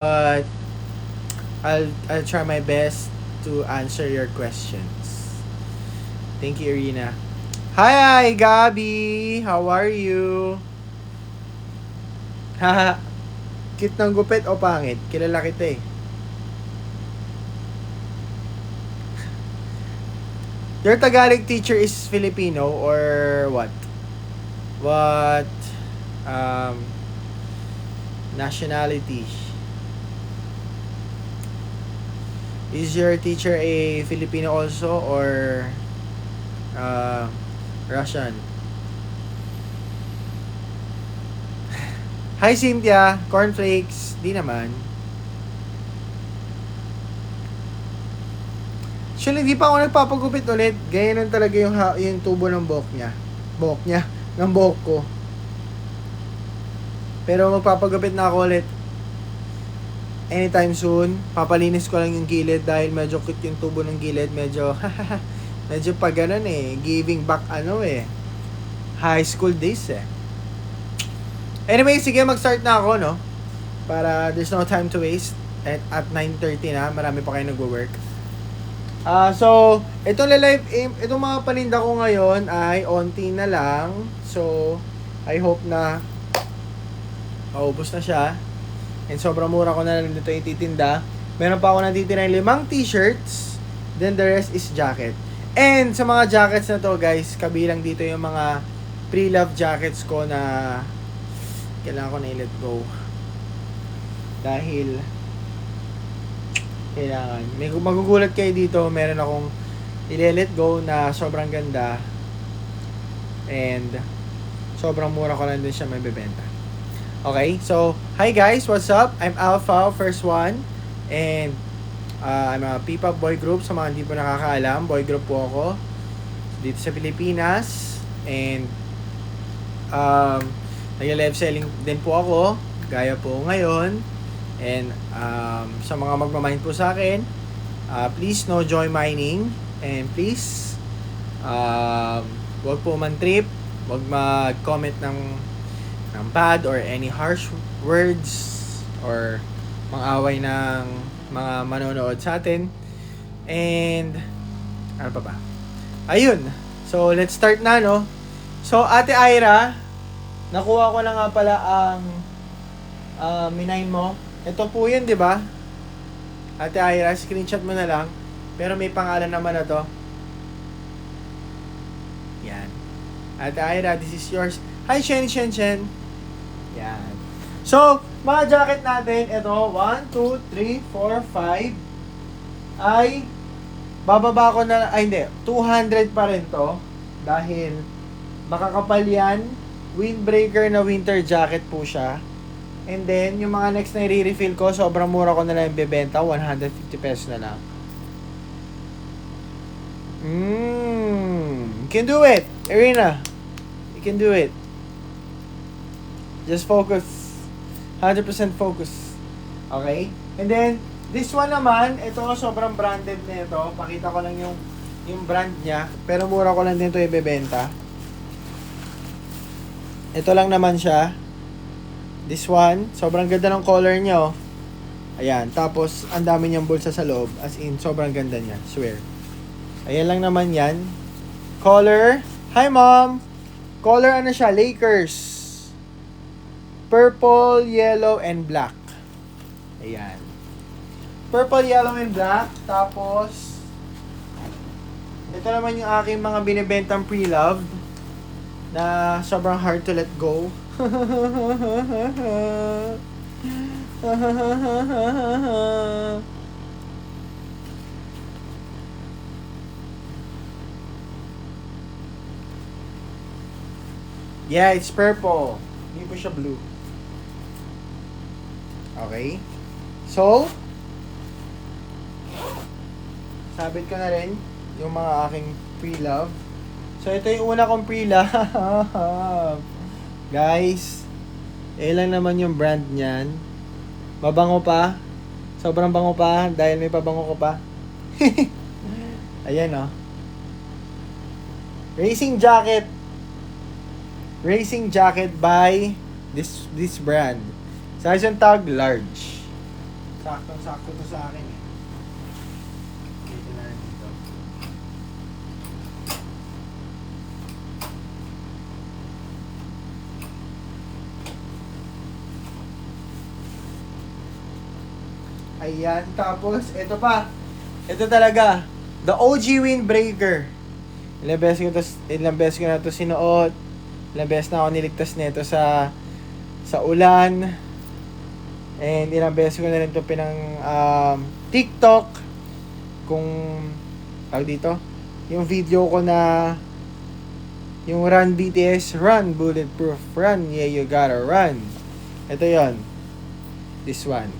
but I'll try my best to answer your questions. Thank you, Irina. Hi, Gabi! How are you? Haha, cute ng gupit o pangit? Kilala kita eh. Your Tagalog teacher is Filipino or what? What um, nationality? Is your teacher a Filipino also or uh, Russian? Hi Cynthia, cornflakes, di naman. Actually, hindi pa ako nagpapagupit ulit. Ganyan lang talaga yung tubo ng buhok niya. Buhok niya, ng buhok ko. Pero magpapagupit na ako ulit anytime soon. Papalinis ko lang yung gilid dahil medyo cute yung tubo ng gilid. Medyo, medyo pa ganun eh. Giving back high school days eh. Anyway, sige, mag-start na ako, no? Para there's no time to waste. At 9:30 na, marami pa kayo nagwo-work. So, itong mga paninda ko ngayon ay onti na lang. So, I hope na maubos na siya. And sobrang mura ko na lang dito ititinda. Meron pa ako natitira ng 5 t-shirts. Then the rest is jacket. And sa mga jackets na to guys, kabilang dito yung mga pre-love jackets ko na kailangan ko na i-let go. Dahil kailangan. May magugulat kayo dito, meron akong i-let go na sobrang ganda. And sobrang mura ko lang din siya may bebenta. Okay, so hi guys, what's up? I'm Alpha, first one. And I'm a P-pop boy group. Sa mga hindi po nakakaalam, boy group po ako dito sa Pilipinas. And nag-live selling din po ako, gaya po ngayon. And sa mga magmamind po sa akin, please no joy mining. And please, wag po man trip, wag mag-comment ng bad or any harsh words or mang-away ng mga manonood sa atin. And ano pa ba? Ayun. So let's start na, no? So Ate Ira, nakuha ko na nga pala ang minine mo. Ito po yun, di ba? Ate Ira, screenshot mo na lang. Pero may pangalan naman na to. Yan. Ate Ira, this is yours. Hi, Shen. Yan. So, mga jacket natin, ito, 1, 2, 3, 4, 5, ay, bababa ko na, ay hindi, 200 pa rin to. Dahil, makakapal yan, windbreaker na winter jacket po siya. And then, yung mga next na i-refill ko, sobrang mura ko na lang bebenta, 150 pesos na lang. You can do it, Irina. You can do it. Just focus. 100% focus. Okay? And then, this one naman, ito sobrang branded na ito. Pakita ko lang yung brand niya. Pero mura ko lang din ito ibebenta. Ito lang naman siya. This one, sobrang ganda ng color niya, oh. Ayan, tapos ang dami niyang bulsa sa loob. As in, sobrang ganda niya, swear. Ayan lang naman yan. Color, hi mom! Color ano siya, Lakers. Purple, yellow, and black. Ayan. Purple, yellow, and black. Tapos, ito naman yung aking mga binibentang pre-loved na sobrang hard to let go. Yeah, it's purple. Hindi po siya blue. Okay. So, sabit ko na rin yung mga aking pre-love. So, ito yung una kong pre-love. Guys, lang naman yung brand niyan. Mabango pa. Sobrang bango pa dahil may pabango ko pa. Ayan, oh. Racing jacket. Racing jacket by this brand. Size yung tag, large. Saktong-sakto to sa akin eh. Dito na dito. Ayan, tapos ito pa. Ito talaga, the OG windbreaker. Ilang beses ko na to sinuot. Ilang beses na ako niligtas nito sa ulan. And ilang beses ko na rin to TikTok. Kung tawag dito, yung video ko na yung Run BTS, Run Bulletproof, Run, yeah you gotta run. Ito yon, this one.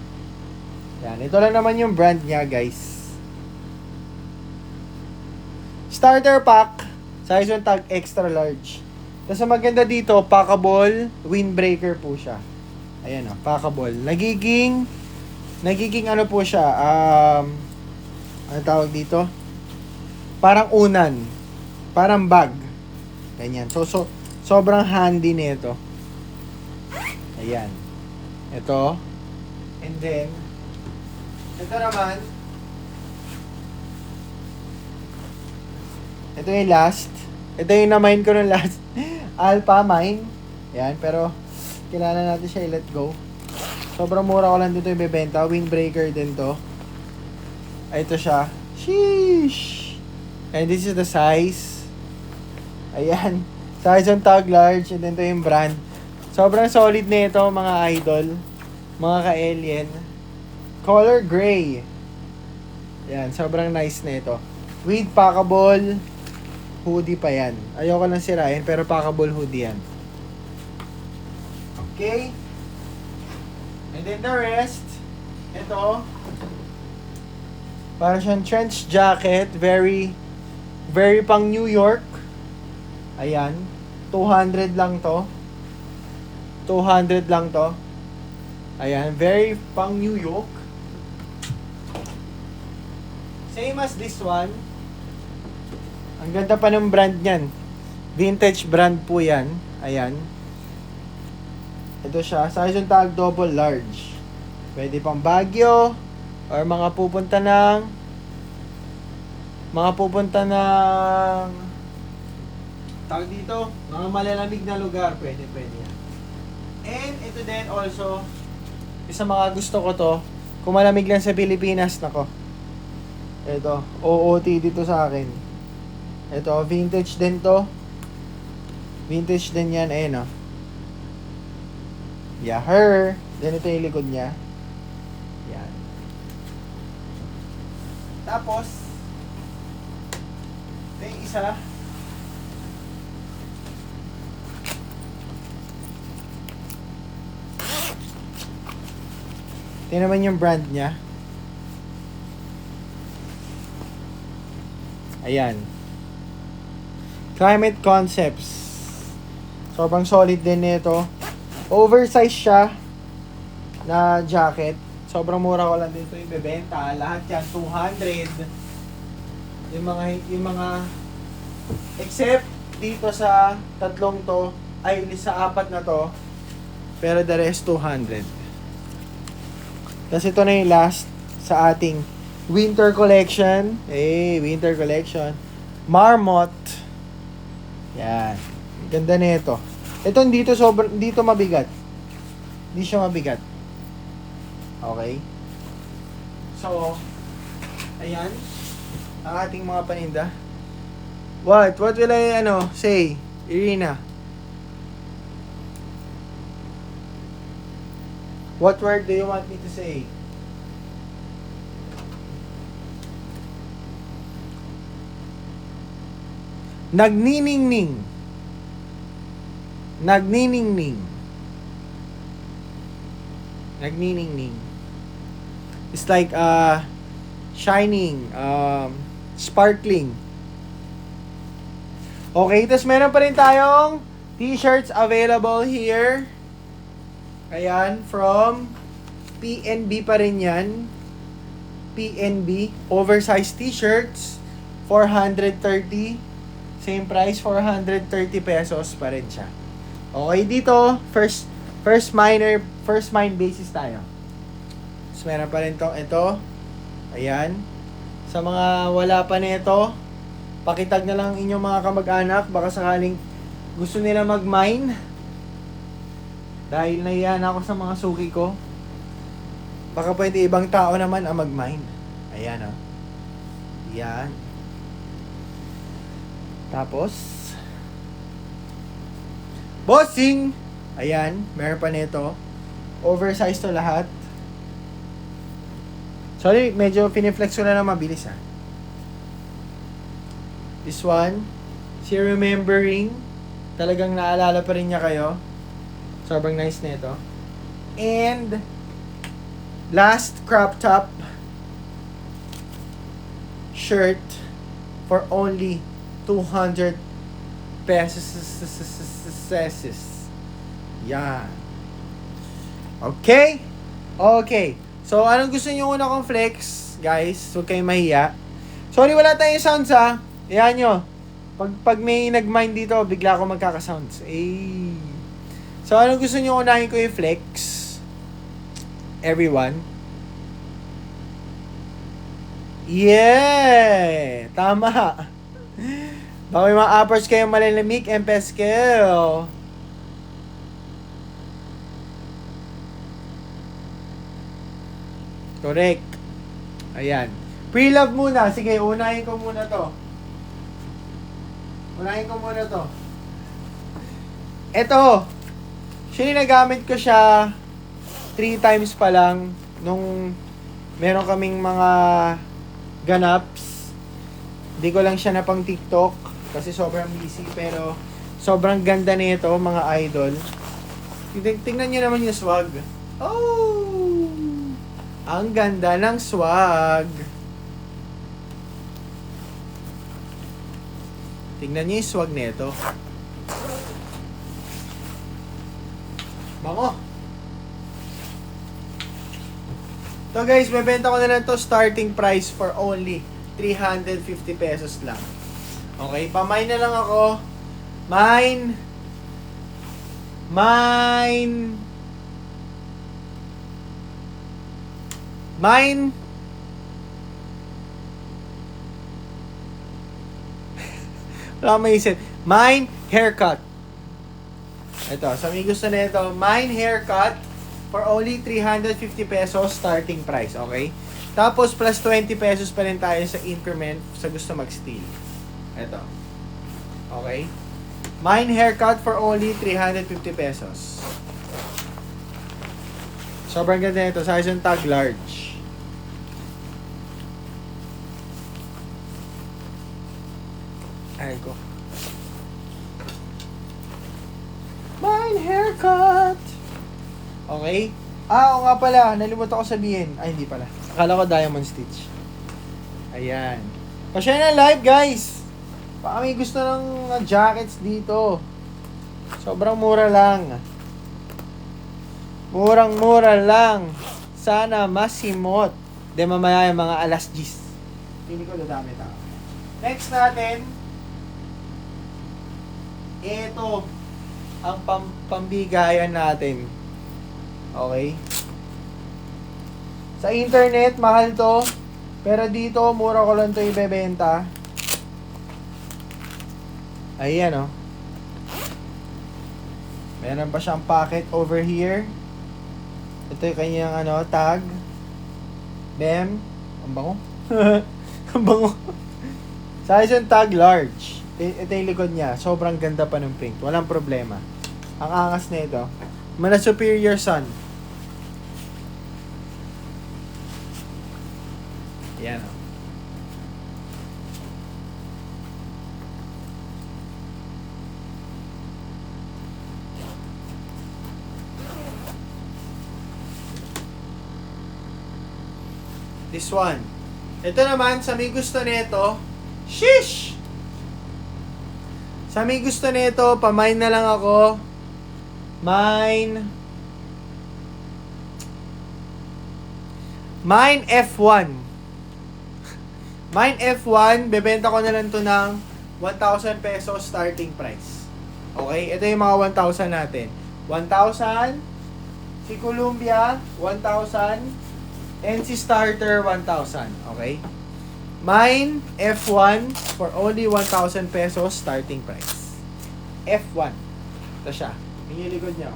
Yan, ito lang naman yung brand niya, guys. Starter pack, size 1 tag extra large. Tapos ang maganda dito, packable windbreaker po siya. Ayan o, packable. Nagiging ano po siya, ano tawag dito? Parang unan. Parang bag. Ganyan. So sobrang handy nito. Ayan. Ito. And then, ito naman, ito yung last. Ito yung na-mine ko ng last. Alpha mine. Yan, pero kailangan natin siya i-let go. Sobrang mura ko lang dito yung bebenta. Windbreaker din to. Ito siya. Sheesh! And this is the size. Ayan. Size on tag large. And then ito yung brand. Sobrang solid na ito, mga idol. Mga ka-alien. Color gray. Yan, sobrang nice na ito. With packable hoodie pa yan. Ayoko lang sirain, pero packable hoodie yan. Okay? And then the rest, ito, para siyang trench jacket, very pang New York. Ayan, 200 lang to. 200 lang to. Ayan, very pang New York. Same as this one. Ang ganda pa ng brand niyan. Vintage brand po yan. Ayan. Ito siya. Size yung tag double large. Pwede pang Baguio. Or mga pupunta ng tawag dito, mga malalamig na lugar. Pwede yan. And ito din also, isa mga gusto ko to, kung malamig lang sa Pilipinas, nako. Ito, OOT dito sa akin. Ito, vintage din to. Vintage din yan, ayun o. Yeah, her. Then ito yung likod niya. Yan. Tapos, ito yung isa. Ito naman yung brand niya. Ayan. Climate Concepts. Sobrang solid din nito. Oversize siya na jacket. Sobrang mura ko lang dito yung bebenta. Lahat yan 200. Yung mga except dito sa tatlong to, ay sa apat na to. Pero the rest 200. Tapos ito na yung last sa ating winter collection. Winter collection. Marmot. Yan. Ganda nito. Ito dito mabigat. Hindi siya mabigat. Okay? So, ayan. Ang ating mga paninda. What will I say? Irina. What word do you want me to say? Nagniningning. Nagniningning. Nagniningning. It's like shining, sparkling. Okay, tapos meron pa rin tayong t-shirts available here. Ayan, from PNB pa rin yan. PNB, oversized t-shirts, 430. Same price, 430 pesos pa rin siya. Okay, dito, first mine basis tayo. Tapos meron pa rin ito. Ayan. Sa mga wala pa nito, pakitag na lang inyong mga kamag-anak. Baka sakaling gusto nila mag-mine. Dahil nahiyan ako sa mga suki ko. Baka pwede ibang tao naman ang mag-mine. Ayan o. Yan. Tapos, bossing! Ayan, meron pa nito. Oversize to lahat. Sorry, medyo piniflex ko na lang mabilis ha. This one, si Remembering. Talagang naalala pa rin niya kayo. Sobrang nice nito. And, last crop top shirt for only 200 pesos. Yan. Okay? Okay. So, anong gusto niyo una kong flex, guys? Huwag kayong mahiya. Sorry, wala tayong sounds ha. Ayan nyo. Pag may nag-mind dito, bigla ako magkaka-sounds. Eh. So, anong gusto niyo unahin ko i-flex? Everyone. Yeah! Tama. Baka may mga uppers kayong malalamig and peskel. Correct. Ayan. Pre-love muna. Sige, unahin ko muna to. Ito. Nagamit ko siya 3 times pa lang nung meron kaming mga ganaps. Hindi ko lang siya na pang TikTok kasi sobrang busy, pero sobrang ganda nito mga idol. Tingnan nyo naman yung swag. Oh! Ang ganda ng swag. Tingnan nyo yung swag nito. Bango. So guys, bebenta ko na lang to, starting price for only 350 pesos lang. Okay, pamine na lang ako. Mine. Wala akong maisip. Mine haircut. Ito, sa may gusto na ito, Mine haircut for only 350 pesos starting price, okay? Tapos plus 20 pesos pa rin tayo sa increment sa gusto mag-steal. Ito. Okay? Mine haircut for only 350 pesos. Sobrang ganda nito. Size yung tag large. Ay ko. Mine haircut. Okay? Oo nga pala. Nalimutan ko sabihin. Ay, hindi pala. Akala ko diamond stitch. Ayan. Pa-share na live, guys. Baka may gusto ng jackets dito. Sobrang mura lang. Murang-mura lang. Sana masimot. De mamaya yung mga alas 10. Pili ko dadami tao. Next natin. Ito. Ang pambigayan natin. Okay? Sa internet, mahal to. Pero dito, mura ko lang to ibebenta. Ayan, oh. Meron pa siyang pocket over here. Ito yung kanyang, tag. Bam. Ang bango. Ang bango. Size yung tag large. Ito yung likod niya. Sobrang ganda pa ng print. Walang problema. Ang angas na ito. Mana Superior Sun. Ayan, oh. This one. Ito naman, sa may gusto nito, sheesh! Sa may gusto nito, pamine na lang ako. Mine F1. Mine F1, bebenta ko na lang to ng 1,000 pesos starting price. Okay? Ito yung mga 1,000 natin. 1,000. Si Columbia, 1,000. NC Starter 1,000. Okay? Mine, F1 for only 1,000 pesos starting price. F1. Ito siya. Yung likod niya.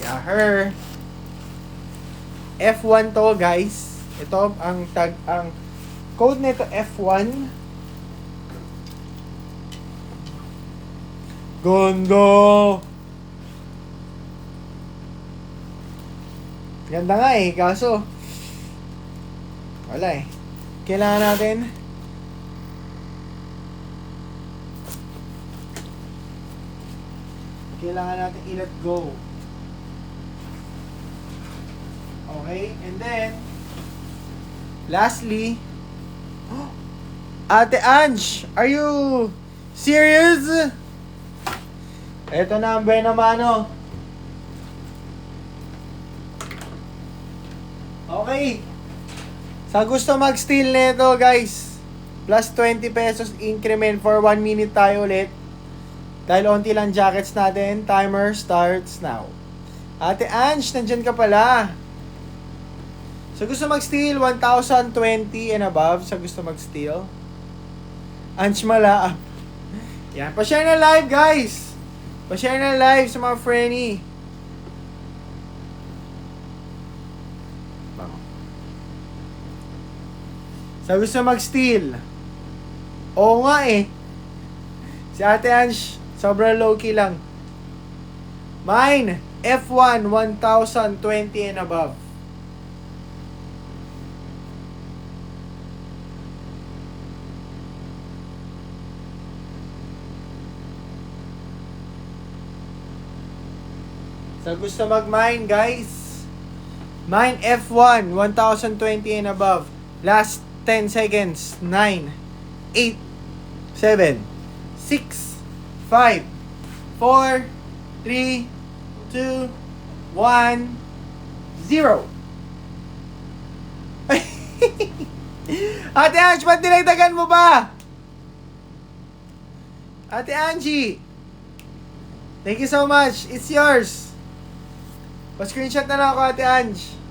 Yeah, her. F1 to, guys. Ito ang code nito F1. Gondo. Ganda nga eh, kaso wala eh. Kailangan natin i-let go. Okay, and then lastly, Ate Ange, are you serious? Ito na ang buena mano. Okay. Sa gusto mag-steal nito, guys, plus 20 pesos increment for 1 minute tayo ulit. Dahil onti lang jackets natin. Timer starts now. Ate Ange, nandyan ka pala. Sa gusto mag-steal, 1,020 and above. Sa gusto mag-steal. Ange Malaap. Yan. Pa-share na live, guys. Pa-share na live sa mga frenny. Sa gusto mag-steal. Oo nga eh. Si Ate Ange, sobrang low-key lang. Mine, F1, 1,020 and above. Sa gusto mag-mine, guys. Mine, F1, 1,020 and above. Last 10 seconds. 9, 8, 7, 6, 5, 4, 3, 2, 1, 0. Ate Ange, ba't dinagdagan mo ba? Ate Angie, thank you so much. It's yours. Pa-screenshot na lang ako, Ate Ange.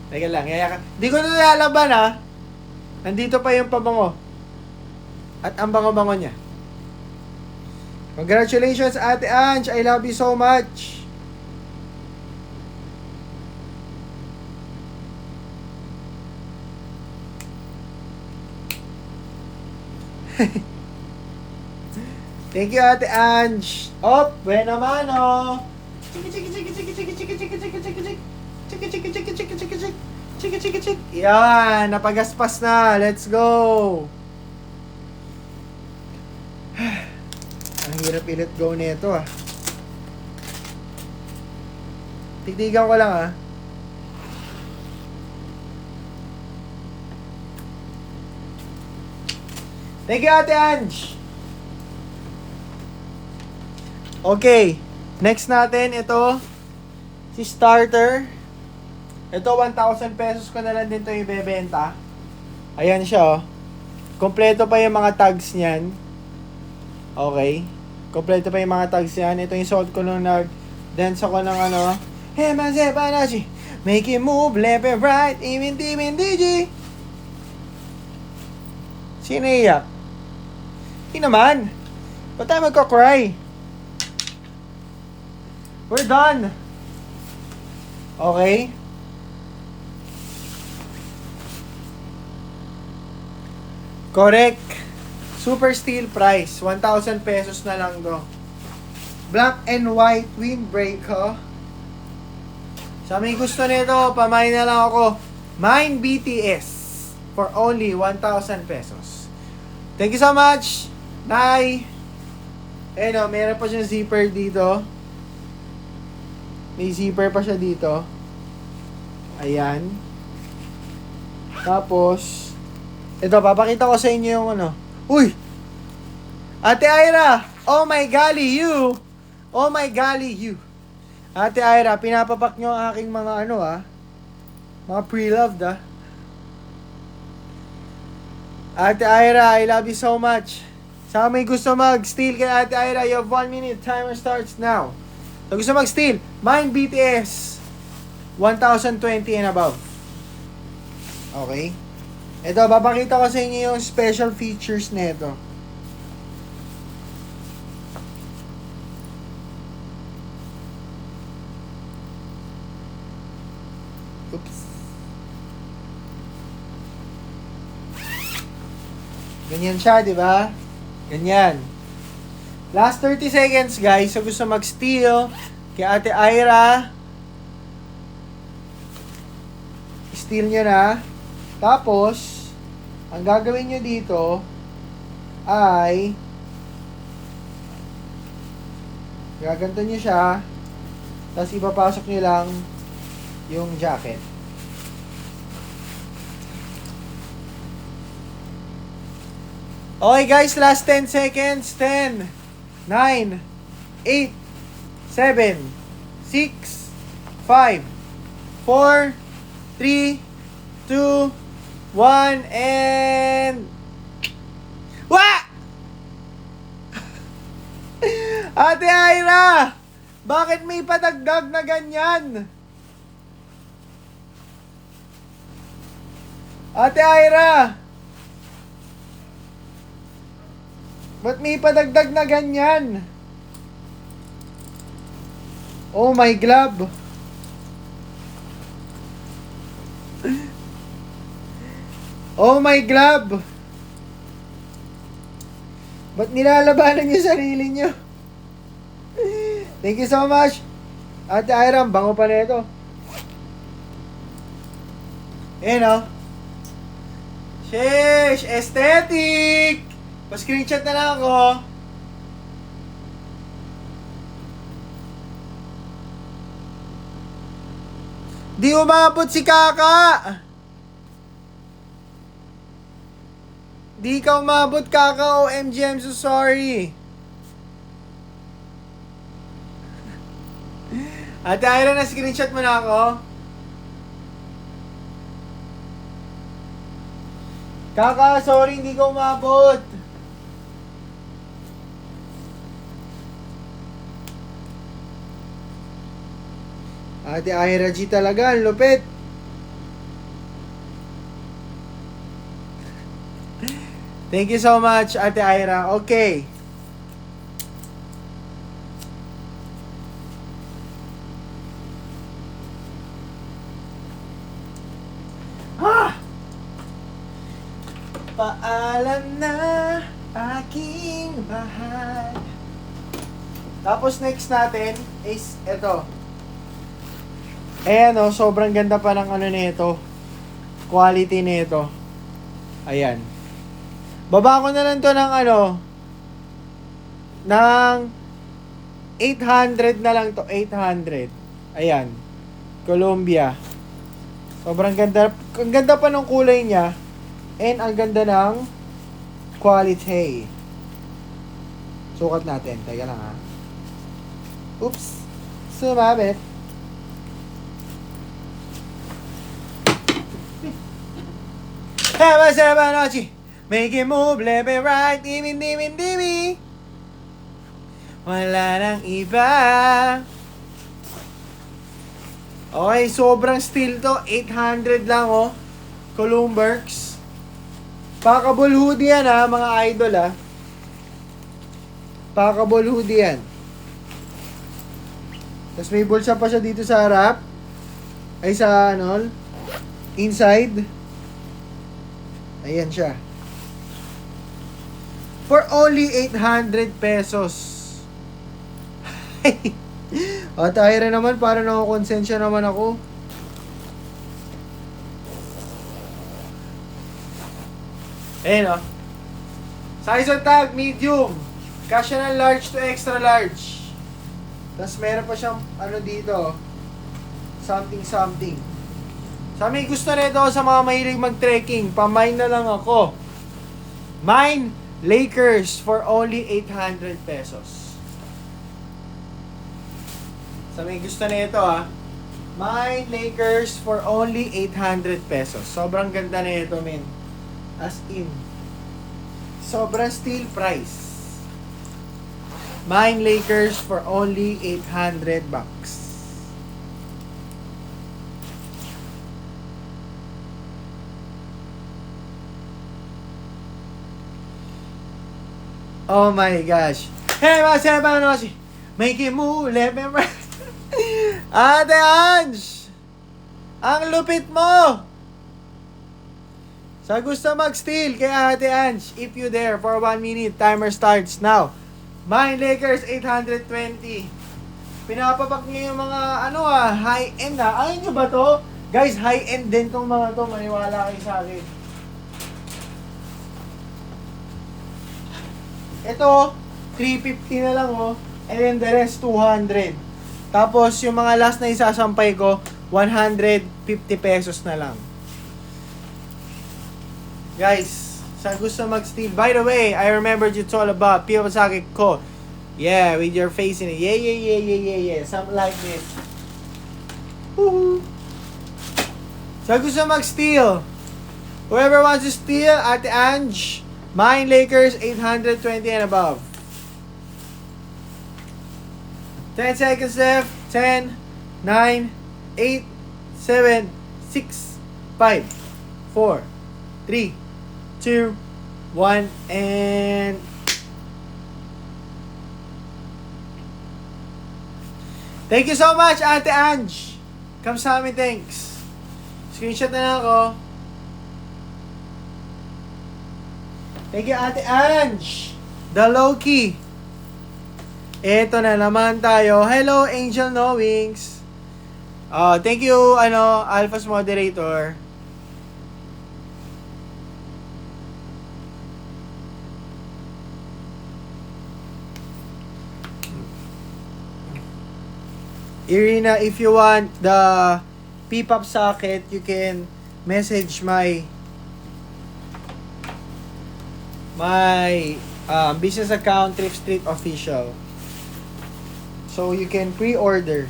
Teka lang, di ko na nilalaban ha. Nandito pa yung pabango. At ang bango-bango niya. Congratulations, Ate Ange. I love you so much. Thank you, Ate Ange. Oh, buena mano. Chiki chiki chiki chiki chiki chiki chiki chiki chiki chiki. Chiki chiki chiki chiki chiki chiki. Chiki chiki chiki. Yan, napagaspas na. Let's go. Ang hirap i-let go nito ah. Tigtigan ko lang ah. Thank you, Ate Ange. Okay. Next natin, ito. Si starter. Ito, 1,000 pesos ko na lang din ito ibebenta. Ayan siya, oh. Kompleto pa yung mga tags niyan. Okay. Kompleto pa yung mga tags niyan. Ito yung suot ko nung nag-dance ako ng ano. Hey, man, say, panachi. Make it move, left and right. Even DJ. Sino iyak? Hindi naman. Ba't tayo magka-cry? We're done. Okay. Correct. Super steel price. 1,000 pesos na lang do. Black and white windbreaker. Sa may gusto nito, pamain na lang ako. Mine BTS for only 1,000 pesos. Thank you so much. Bye. Ayun o, meron pa siyang zipper dito. May zipper pa siya dito. Ayan. Tapos, ito, papakita ko sa inyo yung ano. Uy! Ate Ira! Oh my golly, you! Oh my golly, you! Ate Ira, pinapapak nyo ang aking mga ano ah. Mga pre-loved ah. Ate Ira, I love you so much. Sa may gusto mag-steal kay Ate Ira, you have 1 minute. Timer starts now. So gusto mag-steal, Mine BTS. 1,020 and above. Okay? Ito, papakita ko sa inyo yung special features nito. Oops. Ganyan siya, di ba? Ganyan. Last 30 seconds, guys. So, gusto mag-steal kay Ate Ira. Steal nyo na. Tapos, ang gagawin nyo dito ay gaganto nyo siya. Tapos, ipapasok nyo lang yung jacket. Okay, guys. Last 10 seconds. 10, 9, 8, 7, 6, 5, 4, 3, 2, 1, and... Wah! Ate Ira! Bakit may padagdag na ganyan? Ate Ira! Ba't may padagdag na ganyan? Oh my glove. Oh my glove. Ba't nilalabanan yung sarili nyo? Thank you so much. Ate Ira, bango pa na ito. Ayan o. Sheesh! Aesthetic! Pa-screenshot na lang ako. Di umabot si Kaka. Di ka umabot, Kaka. OMG, I'm so sorry. Ate Ira, na-screenshot mo na ako. Kaka, sorry, hindi ka umabot. Ate Ira G talaga, ang lupit. Thank you so much, Ate Ira. Okay. Paalam na, aking mahal. Tapos next natin is ito. Ayan o, sobrang ganda pa ng ano nito. Quality nito. Ayan. Baba ko na lang to ng ano, ng 800 na lang to, 800. Ayan. Columbia. Sobrang ganda. Ang ganda pa ng kulay niya. And ang ganda ng quality. Sukat natin. Teka lang ha. Oops. Sumabit. Have a seven noche. Make it move, left and right. Dimin. Wala nang iba. Okay, sobrang steel to. 800 lang oh. Columbergs. Packable hoodie yan ha, mga idol ha. Packable hoodie yan. Tapos may bulsa pa siya dito sa harap. Ay sa ano, inside. Ayan siya. For only 800 pesos. O tayo rin naman, para nakakonsensya naman ako. Ayan o. Size of tag, medium. Kasya ng large to extra large. Tapos meron pa siyang ano dito. Something. Sa may gusto nito sa mga mahilig mag-trekking, pamine na lang ako. Mine Lakers for only 800 pesos. Sa may gusto nito Mine Lakers for only 800 pesos. Sobrang ganda nito, men. As in. Sobrang steal price. Mine Lakers for only 800 bucks. Oh my gosh. Hey, mga Sebanoshi! Make it move, let me run. Ate Ange! Ang lupit mo! Sa gusto mag-steal kay Ate Ange, if you dare, for 1 minute, timer starts now. Mine Lakers 820. Pinapapak niyo yung mga high-end Ayaw nyo ba to? Guys, high-end din tong mga to. Maniwala kayo sa akin. Ito, 350 na lang and then the rest 200. Tapos yung mga last na isasampay ko, 150 pesos na lang. Guys, sa gusto mag-steal. By the way, I remembered you told about Piyosaki ko. Yeah, with your face in it. Yeah. Something like this. Woohoo! Sa gusto mag-steal. Whoever wants to steal, Ate Ange, Mine Lakers 820 and above. 10 seconds left. 10, 9, 8, 7, 6, 5, 4, 3, 2, 1, and... Thank you so much, Ate Ange. Kamsami, thanks. Screenshot na lang ako. Thank you, Ate Ange. The Loki. Eto na naman tayo. Hello, Angel Knowings. Thank you, Alpha's moderator. Irina, if you want the P-pop socket, you can message my business account, Thrift Street Official. So you can pre-order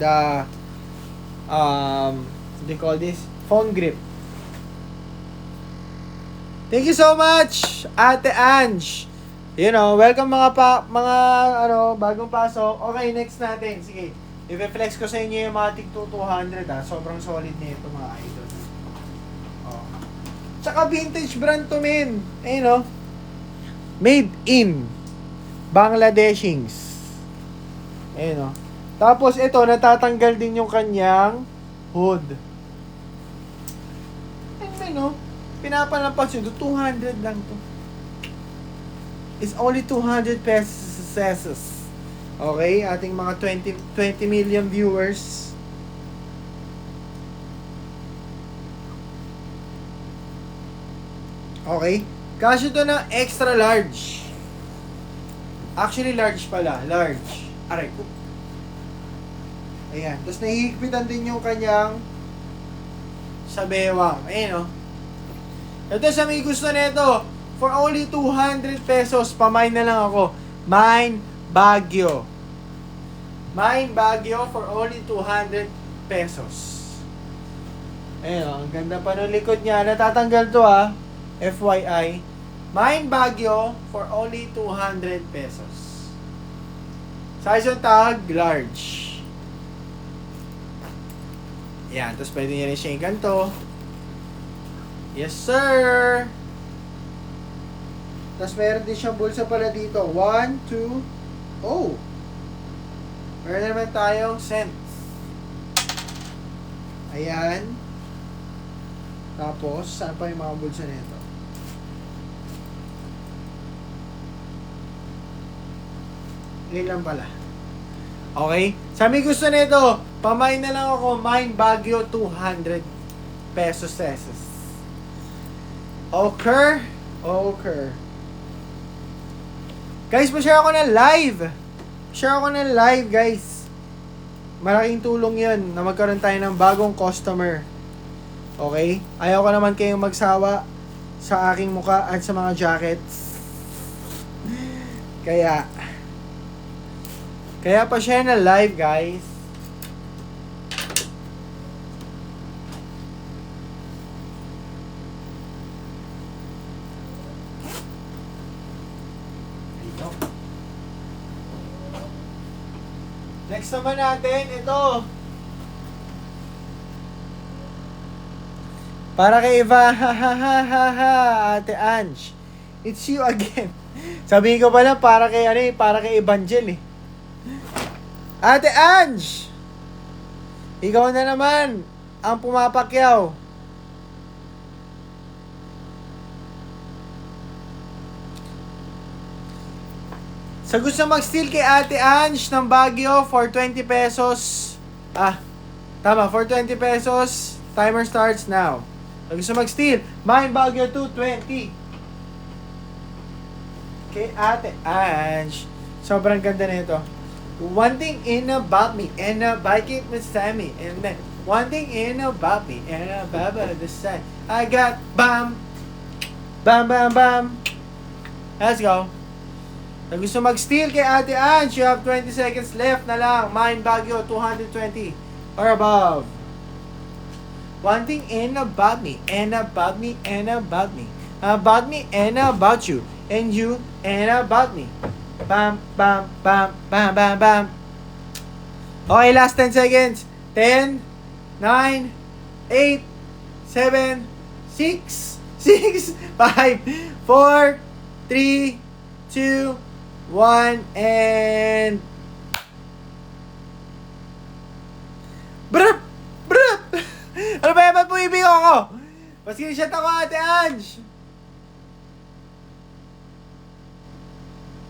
the what do you call this? Phone grip. Thank you so much, Ate Ange. Welcome mga bagong pasok. Okay, next natin. Sige. I-flex ko sa inyo yung mga TikTok 200 Sobrang solid nito mga idol. Tsaka vintage brand to, men. Made in Bangladeshings. Tapos ito, natatanggal din yung kanyang hood. Pinapalampas yun. 200 lang to. It's only 200 pesos. Okay, ating mga 20 million viewers. Okay, kasi ito na extra large. Actually, large pala. Large. Aray ko. Ayan. Tapos nahihigpitan din yung kanyang sa bewang. Ayan, Ito sa may gusto nito. For only 200 pesos, pamain na lang ako. Mine Baguio. Mine Baguio for only 200 pesos. Ayan, ang ganda pa ng likod niya. Natatanggal to, FYI. Mine Baguio for only 200 pesos. Size yung tag, large. Ayan, tapos pwede nyo rin siya yung ganito. Yes, sir! Tapos meron din siyang bulsa pala dito. 1, 2, oh! Meron naman tayong cents. Ayan. Tapos, saan pa yung mga bulsa nito? Yun lang pala. Okay? Sa may gusto nito, pamain na lang ako, Mine Baguio 200 pesos. Okay. Guys, pa-share ako ng live. Share ako ng live, guys. Malaking tulong yun na magkaroon tayo ng bagong customer. Okay? Ayaw ko naman kayong magsawa sa aking muka at sa mga jackets. Kaya pa-share na live, guys. Next naman natin, ito. Para kay Eva, Ate Ange. It's you again. Sabihin ko pala para kay ano eh, para kay Evangel eh. Ate Ange! Ikaw na naman ang pumapakyaw. Sa gusto mag-steal kay Ate Ange ng Baguio for 20 pesos. Tama, for 20 pesos. Timer starts now. Sa gusto mag-steal, mine Baguio 220. Kay Ate Ange. Sobrang ganda nito. One thing in about me, and bike it with Sammy. And then, one thing in about me, and baba the side. I got bam, bam, bam, bam. Let's go. Kung gusto mag-steal kay Ate Ange, you have 20 seconds left na lang. Mine Baguio, 220 or above. One thing in about me, and about me, and about me. About me, and about you. And you, and about me. Bam, bam, bam, bam, bam, bam. Okay, last 10 seconds. 10, 9, 8, 7, 6, 5, 4, 3, 2, 1, and... Brap! Brap! Ano ba yan? Ba't pumibig ako? Paskinshot ako, Ate Ange!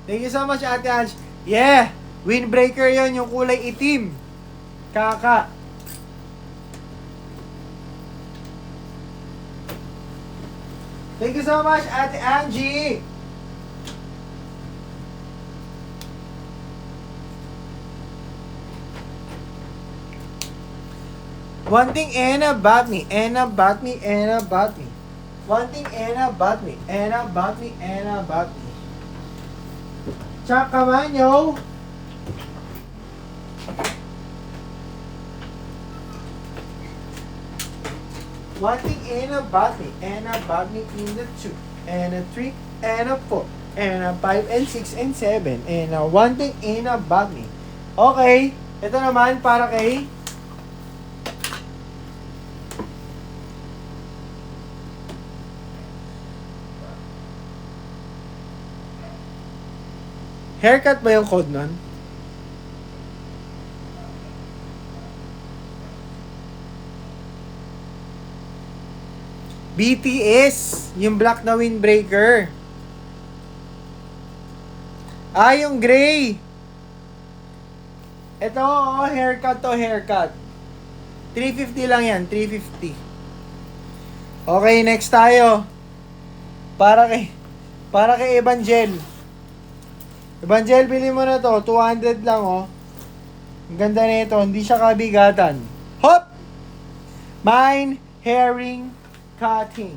Thank you so much, Ate Ange. Yeah! Windbreaker yon, yung kulay itim. Kaka. Thank you so much, Ate Angie! One thing and about me, and about me, and about me. One thing and about me, and about me, and about me. Tsaka man, yo! One thing and about me in the 2, and a 3, and a 4, and a 5, and 6, and 7, and a one thing and about me. Okay, ito naman para kay... Haircut ba yung code nun? BTS, yung black na windbreaker. Yung gray. Ito, haircut to haircut. 350 lang yan, 350. Okay, next tayo. Para kay Evangel. Evangel, bili mo na to. 200 lang, oh. Ang ganda nito. Hindi siya kabigatan. Hop! Mine, herring, cutting.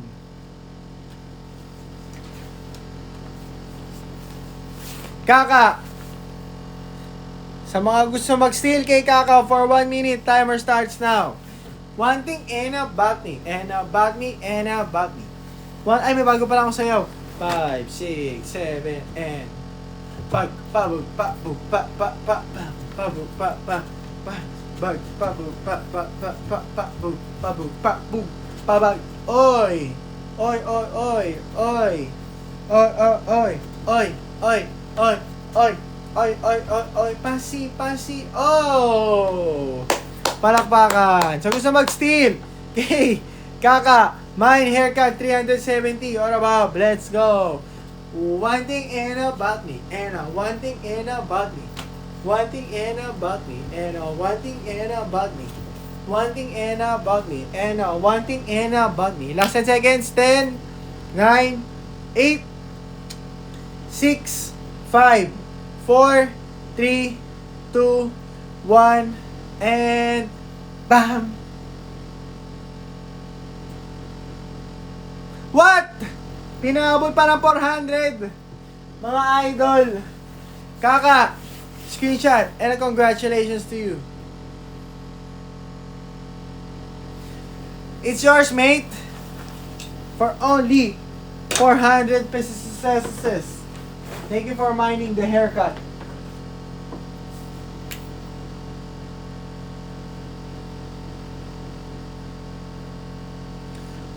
Kaka. Sa mga gusto mag-steal kay Kaka for 1 minute, timer starts now. One thing and about me, and about me, and about me. May bago pa lang ako sayaw. 5, 6, 7, and... Bag, pabug, pabug, pa, pa, pa, pa, pabug, pa, pa, pa, bag, pabug, pa, pa, pa, pa, pabug, pabug, pabug, pabag, oy, oy, oy, oy, oy, oy, oy, oy, oy, oy, oy, oy, oy, oy, oy, pasi, pasi, oh! Palakpakan. So gusto mag-steal, okay, Kaka, mine haircut 370 or above, let's go. One thing and about me, and one thing and about me. One thing and about me, and one thing and about me. One thing and about me, and one thing and about me. Last 10 seconds. 10, 9, 8, 6, 5, 4, 3, 2, 1, and bam! What? Pinabot pa ng 400. Mga idol. Kaka, screenshot and congratulations to you. It's yours, mate. For only 400 pesos. Thank you for minding the haircut.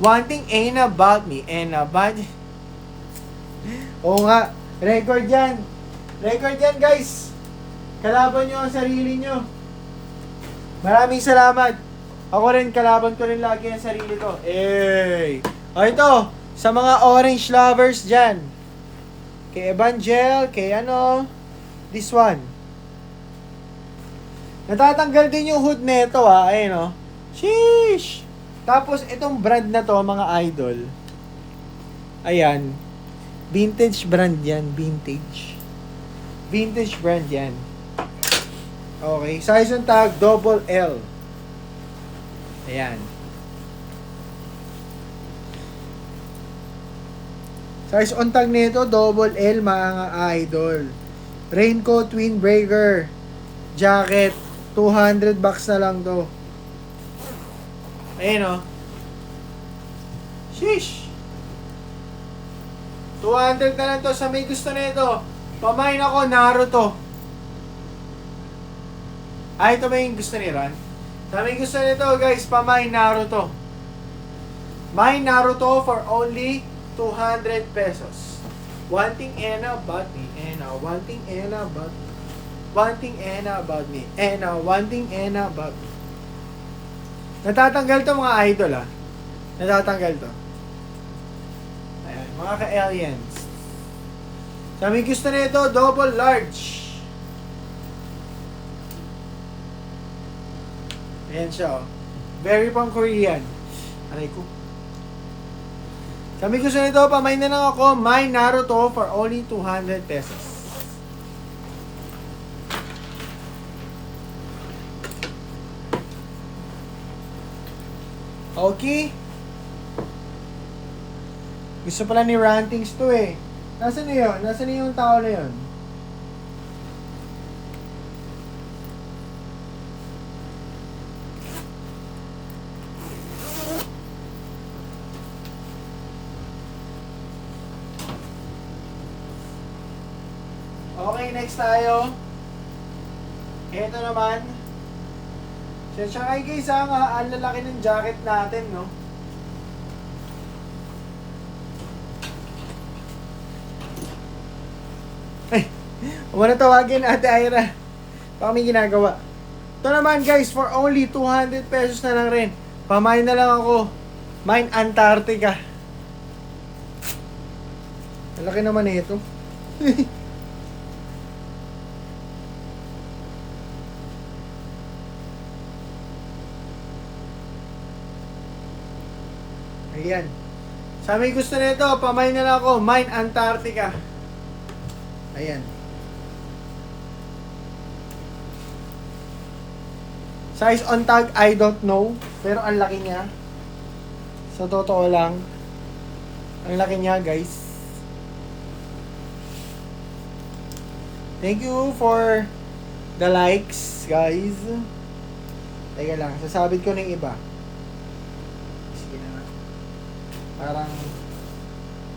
One thing ain't about me and about... Oo nga, Record yan. Record yan, guys. Kalaban nyo ang sarili nyo. Maraming salamat. Ako rin, kalaban ko rin lagi ang sarili ko. Eh. O ito, sa mga orange lovers dyan. Kay Evangel, kay ano, this one. Natatanggal din yung hood nito ayun o. Sheesh! Tapos itong brand na to mga idol. Ayan. Vintage brand yan, vintage. Vintage brand yan. Okay, size ng tag double L. Ayan. Size on tag nito double L mga idol. Raincoat windbreaker. Jacket 200 bucks na lang to. Ayun Sheesh. 200 na lang to sa may gusto nito. Pamain ako Naruto. Ito ba yung gusto ni Ron? Sa may gusto nito guys, pamain Naruto. My Naruto for only 200 pesos. One thing about me, one thing about me. One thing about me, one thing about me. Natatanggal to mga idol Natatanggal to. Ayan, mga ka-aliens. Sa may gusto nito, double large. Ayan siya Very pang Korean. Aray ko. Sabi ko sa nito, pamain na lang ako, My Naruto for only 200 pesos. Okay. Gusto pala ni Rantings to Nasaan na yun? Nasaan na yung tao na yun? Okay, next tayo. Ito naman. Siya kayo guys ang lalaki ng jacket natin, no? Ay, wala tawagin Ate Ira. Baka may ginagawa. Ito naman guys, for only 200 pesos na lang rin. Pamain na lang ako. Mine Antarctica. Lalaki naman ito. Ayan. Sa may gusto nito, pamain na lang ako. Mine Antarctica. Ayan. Size on tag, I don't know. Pero ang laki niya. Sa totoo lang. Ang laki niya, guys. Thank you for the likes, guys. Teka lang, sasabit ko ng iba. Sige na. Parang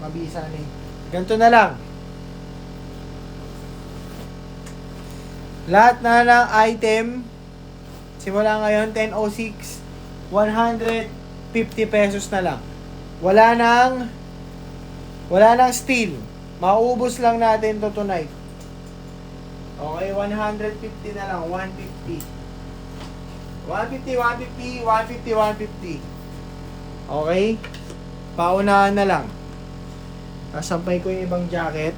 mabisa na Ganito na lang. Lahat na ng item simula ngayon 10:06 150 pesos na lang. Wala nang steal. Maubos lang natin to tonight. Okay, 150 na lang, 150. 150, 150, 150, 150. Okay? Paunahan na lang. Kasampay ko yung ibang jacket.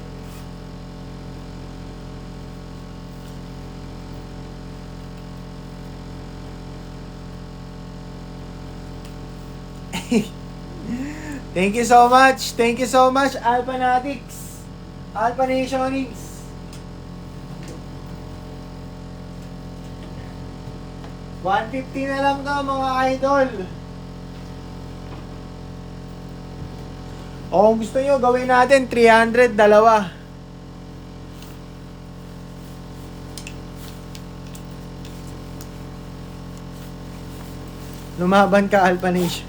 Thank you so much. Thank you so much, Alphanatics. Alpha Nationings. $150 na lang to mga idol. O kung gusto nyo, gawin natin 300, dalawa. Lumaban ka, Alpha Nation.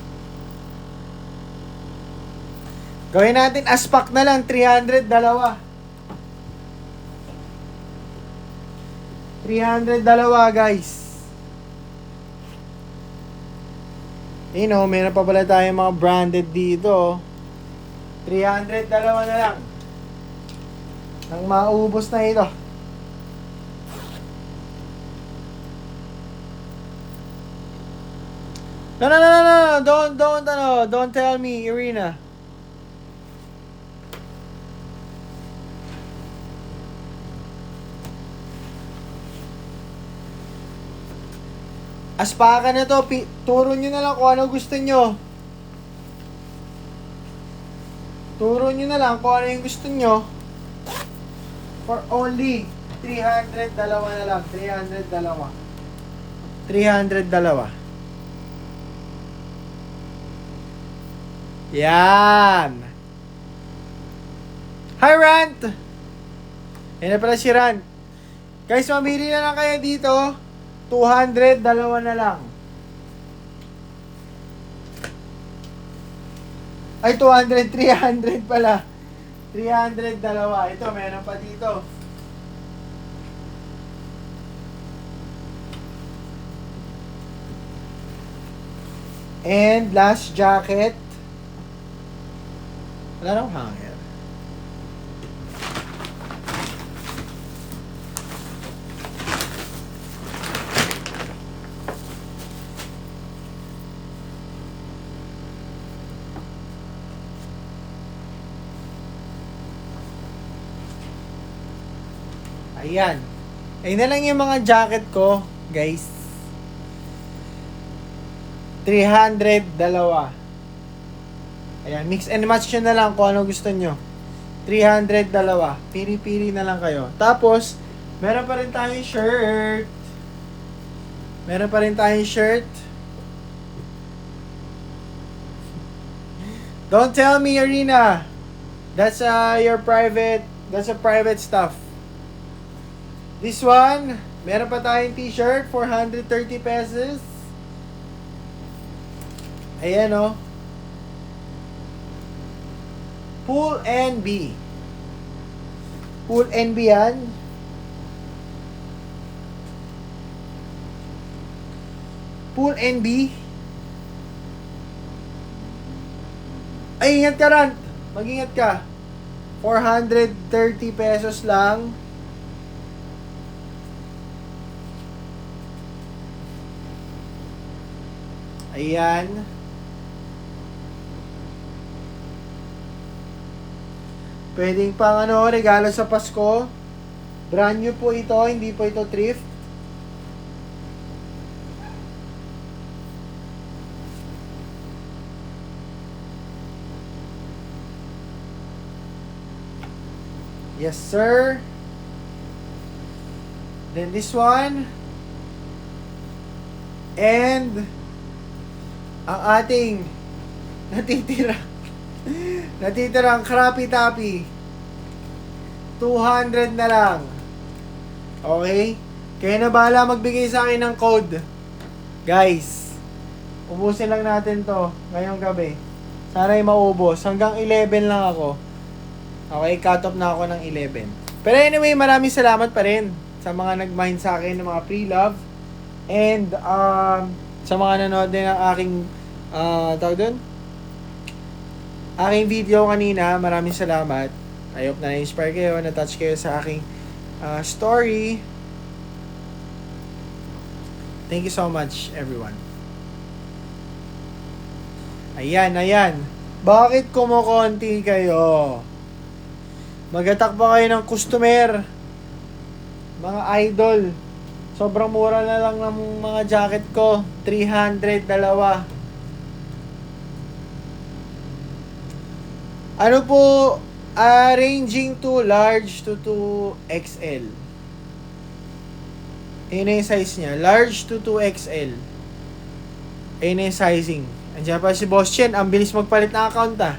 Gawin natin aspak na lang, 300, dalawa. 300, dalawa, guys. Meron pa pala tayong mga branded dito. 300, dalawa na lang. Nang maubos na ito. No. Don't tell me, Irina. Aspaka na to, turo nyo na lang kung ano gusto nyo. Turo nyo na lang kung ano yung gusto nyo. For only 300, dalawa na lang. 300, dalawa. 300, dalawa. Yan. Hi, Rant! Yan na pala si Rant. Guys, mamili na lang kayo dito. 200, dalawa na lang. Ay, 200, 300 pala. 300, dalawa. Ito, meron pa dito. And last jacket. Wala nang hanger. Ayan. Ayun na lang yung mga jacket ko, guys. 300, dalawa. Ayan, mix and match nyo na lang kung ano gusto nyo. 300, dalawa. Pili-pili na lang kayo. Tapos, meron pa rin tayong shirt. Meron pa rin tayong shirt. Don't tell me, Arena. That's your private, that's a private stuff. This one, meron pa tayong t-shirt, 430 pesos. Ayan o. Pool NB. Pool NB yan. Pool NB. Ay, ingat ka, Rant. Mag-ingat ka. 430 pesos lang. Ayan. Pwedeng pang regalo sa Pasko. Brand new po ito, hindi po ito thrift. Yes, sir. Then this one. And ang ating natitirang Crappy Tappy, 200 na lang. Okay? Kaya na bahala magbigay sa akin ng code. Guys, ubusin lang natin to ngayong gabi. Sana ay maubos. Hanggang 11 lang ako. Okay, cut off na ako ng 11. Pero anyway, maraming salamat pa rin sa mga nag-mind sa akin ng mga pre-love. And sa mga nanood din ng aking tawag doon? Aking video kanina, maraming salamat. I hope na na-inspire kayo, na-touch kayo sa aking story. Thank you so much, everyone. Ayan. Bakit kumukonti kayo? Mag-attack pa kayo ng customer. Mga idol. Sobrang mura na lang ng mga jacket ko. 300, dalawa. Ano po, ranging to large to 2XL. Ayun na yung size niya. Large to 2XL. Ayun na yung sizing. Andiyan pa si Boss Chen. Ang bilis magpalit ng account ah.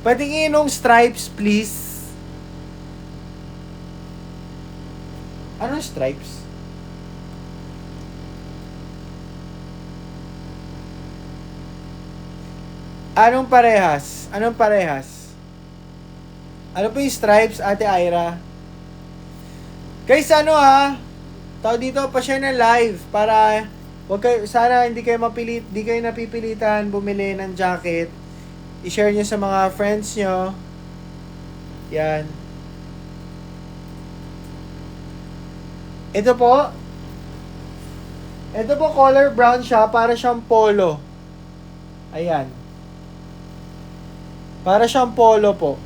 Patingin nung stripes, please. Anong stripes? Anong parehas? Ano po yung stripes, Ate Ira? Guys, tao dito pa share ng live para sana hindi kayo napipilitan bumili ng jacket. I-share nyo sa mga friends nyo. Yan. Ito po. Ito po color brown siya. Para siyang polo. Ayan. Para siyang polo po.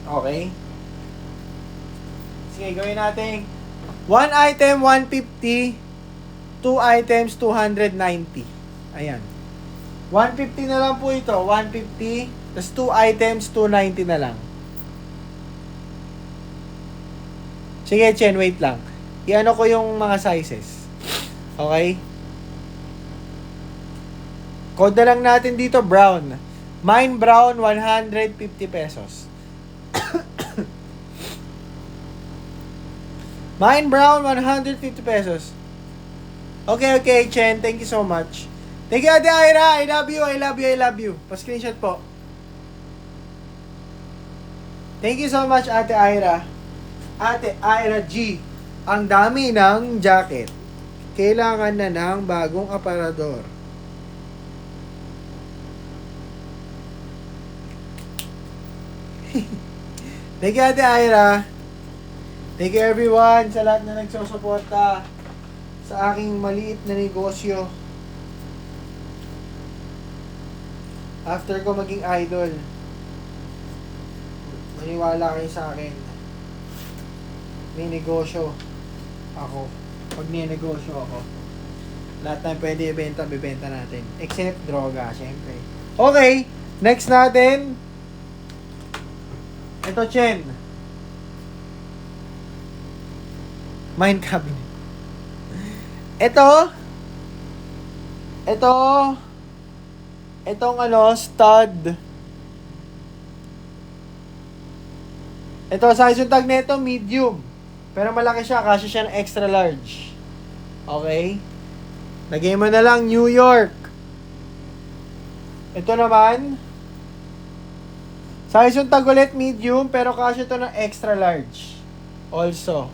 Okay. Sige, gawin natin. 1 item, 150. 2 items, 290. Ayan. 150 na lang po ito. 150. Tapos 2 items, 290 na lang. Sige, Chen, wait lang. I-ano ko yung mga sizes. Okay? Code na lang natin dito, brown. Mine brown, 150 pesos. Mine brown, 150 pesos. Okay, Chen. Thank you so much. Thank you, Ate Ira. I love you, I love you, I love you. Pa-screenshot po. Thank you so much, Ate Ira. Ate Ira G. Ang dami ng jacket. Kailangan na ng bagong aparador. Thank you, Ate Ira. Thank you everyone sa lahat na nagsusuporta sa aking maliit na negosyo. After ko maging idol, maniwala kayo sa akin. May negosyo ako. Pag ninegosyo ako, lahat na pwede ibenta, bibenta natin. Except droga, syempre. Okay, next natin. Ito, Chen. Mine cabinet. Itong stud. Ito, size yung tag nito, medium. Pero malaki siya, kasi siya ng extra large. Okay? Lagay mo na lang New York. Ito naman, size yung tag ulit, medium, pero kasi ito ng extra large. Also.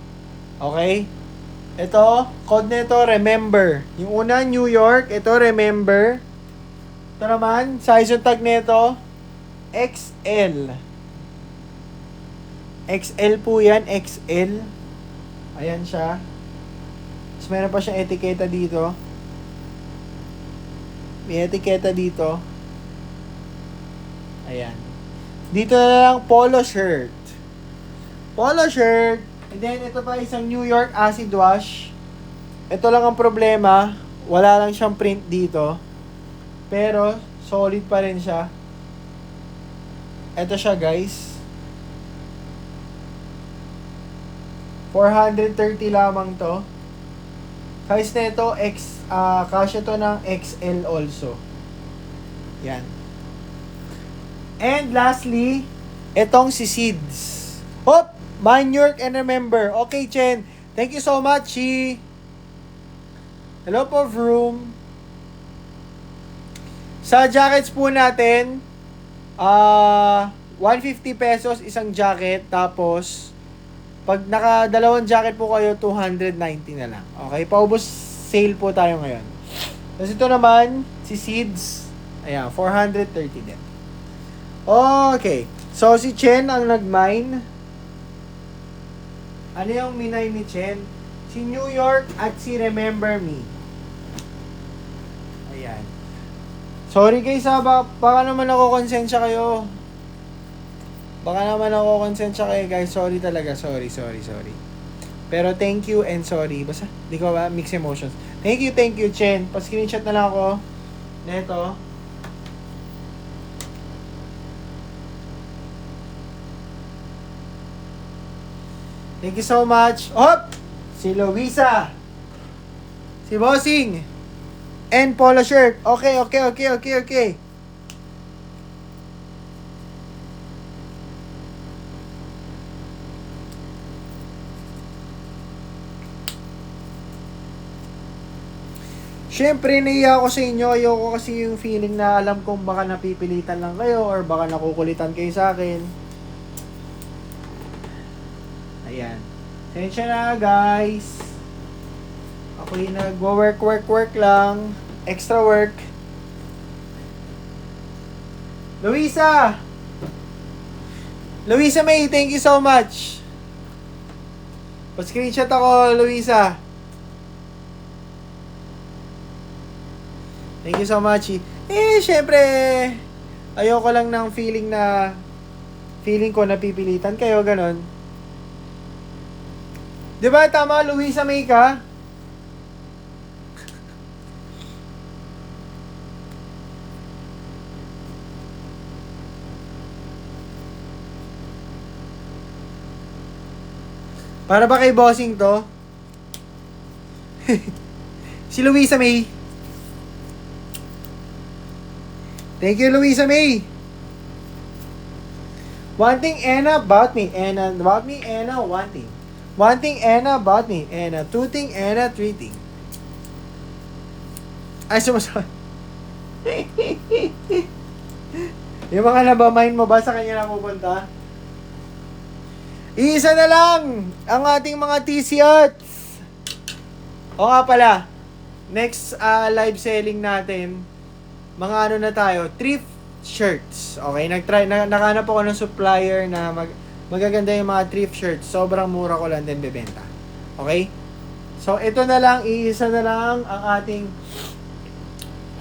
Okay? Ito, code nito, remember. Yung una, New York. Ito, remember. Ito naman, size yung tag nito, XL. XL po yan, XL. Ayan siya. Tapos meron pa siyang etiketa dito. May etiketa dito. Ayan. Dito na lang, polo shirt. Polo shirt. And then, ito pa isang New York acid wash. Ito lang ang problema. Wala lang siyang print dito. Pero, solid pa rin siya. Ito siya, guys. 430 lamang to. Size nito, kasya to ng XL also. Yan. And lastly, itong si Seeds. Hop! Mind York and remember. Okay, Chen. Thank you so much, Chi. Hello po, Vroom. Sa jackets po natin, 150 pesos isang jacket. Tapos, pag nakadalawang jacket po kayo, 290 na lang. Okay, paubos sale po tayo ngayon. Tapos ito naman, si Seeds. Ayan, 430 din. Okay. So, si Chen ang nag-mine. Ano yung minay ni Chen? Si New York at si Remember Me. Ayan. Sorry guys baka naman ako konsensya kayo. Guys. Sorry talaga. Sorry. Pero thank you and sorry. Basta, di ko ba? Mixed emotions. Thank you, Chen. Pa-screenshot na lang ako. Neto. Thank you so much. Hop! Si Luisa. Si Bossing. And polo shirt. Okay. Siyempre, naiya ako sa inyo. Ayoko kasi yung feeling na alam kong baka napipilitan lang kayo or baka nakukulitan kayo sa akin. Ayan. Tensya na, guys. Ako yung nag-work lang. Extra work. Luisa! Luisa May, thank you so much. Pa-screenshot ako, Luisa. Thank you so much. Syempre, ayoko lang ng feeling ko napipilitan kayo, ganon. Diba, tama, Luisa May ka? Para ba kay bossing to? Si Luisa May. Thank you, Luisa May. One thing, Anna, about me. Anna, about me, Anna, one thing. One thing, Anna, about me. Anna, two thing, Anna, three thing. Ay, sumasabi. Yung mga nabamind mo ba sa kanya na pupunta? Isa na lang ang ating mga t-shirts. O nga pala, next live selling natin, mga ano na tayo, thrift shirts. Okay, nakahanap ako ng supplier na magaganda yung mga thrift shirts. Sobrang mura ko lang din bebenta. Okay? So, ito na lang, iisa na lang ang ating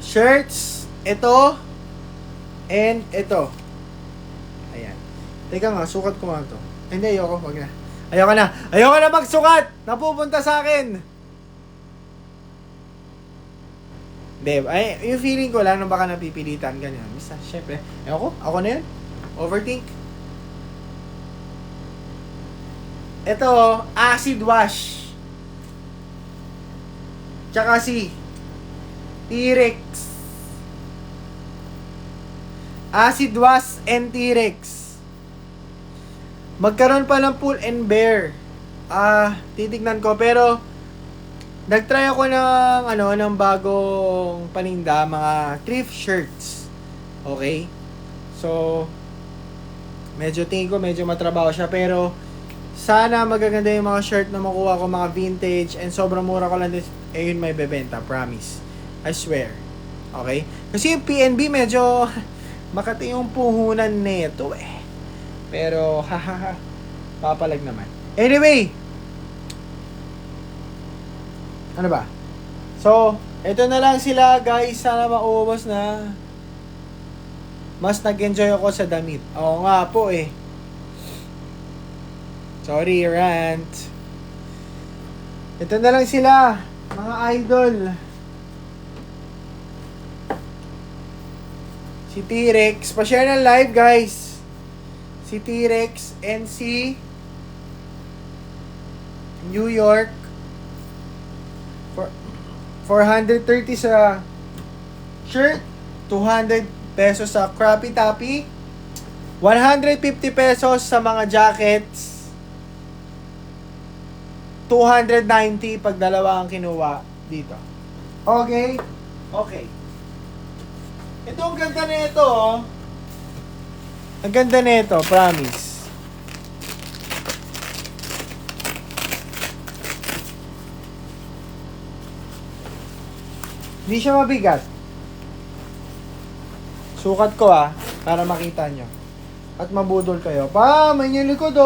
shirts. Ito, and ito. Ayan. Teka nga, sukat ko nga ito. Hindi, ayoko. Wag na. Ayoko na magsukat! Napupunta sa akin! Hindi, yung feeling ko lang na baka napipilitan, ganyan. Basta, syempre. Ako na yun. Overthink. Ito, acid wash. Tsaka si T-Rex. Acid wash and T-Rex. Magkaroon pa ng Pull and Bear. Titignan ko. Pero, nagtry ako ng bagong paninda, mga thrift shirts. Okay? So, tingin ko medyo matrabaho siya. Pero, sana magaganda yung mga shirt na makuha ko, mga vintage. And sobrang mura ko lang din. Yun may bebenta. Promise. I swear. Okay? Kasi yung PNB medyo makati yung puhunan nito eh. Pero, papalag naman. Anyway, ano ba? So, ito na lang sila, guys. Sana maubos na. Mas nag-enjoy ako sa damit. Oo nga po eh. Sorry, rant. Ito na lang sila, mga idol. Si T-Rex. Pa-share ng live, guys. Si T-Rex and si New York for 430 sa shirt, 200 pesos sa Crappy Tappy, 150 pesos sa mga jackets, 290 pag dalawa ang kinuha dito. Okay? Okay. Ito ang ganda na ito, oh. Ang ganda nito, promise. Hindi siya mabigat. Sukat ko para makita nyo. At mabudol kayo. May yung likod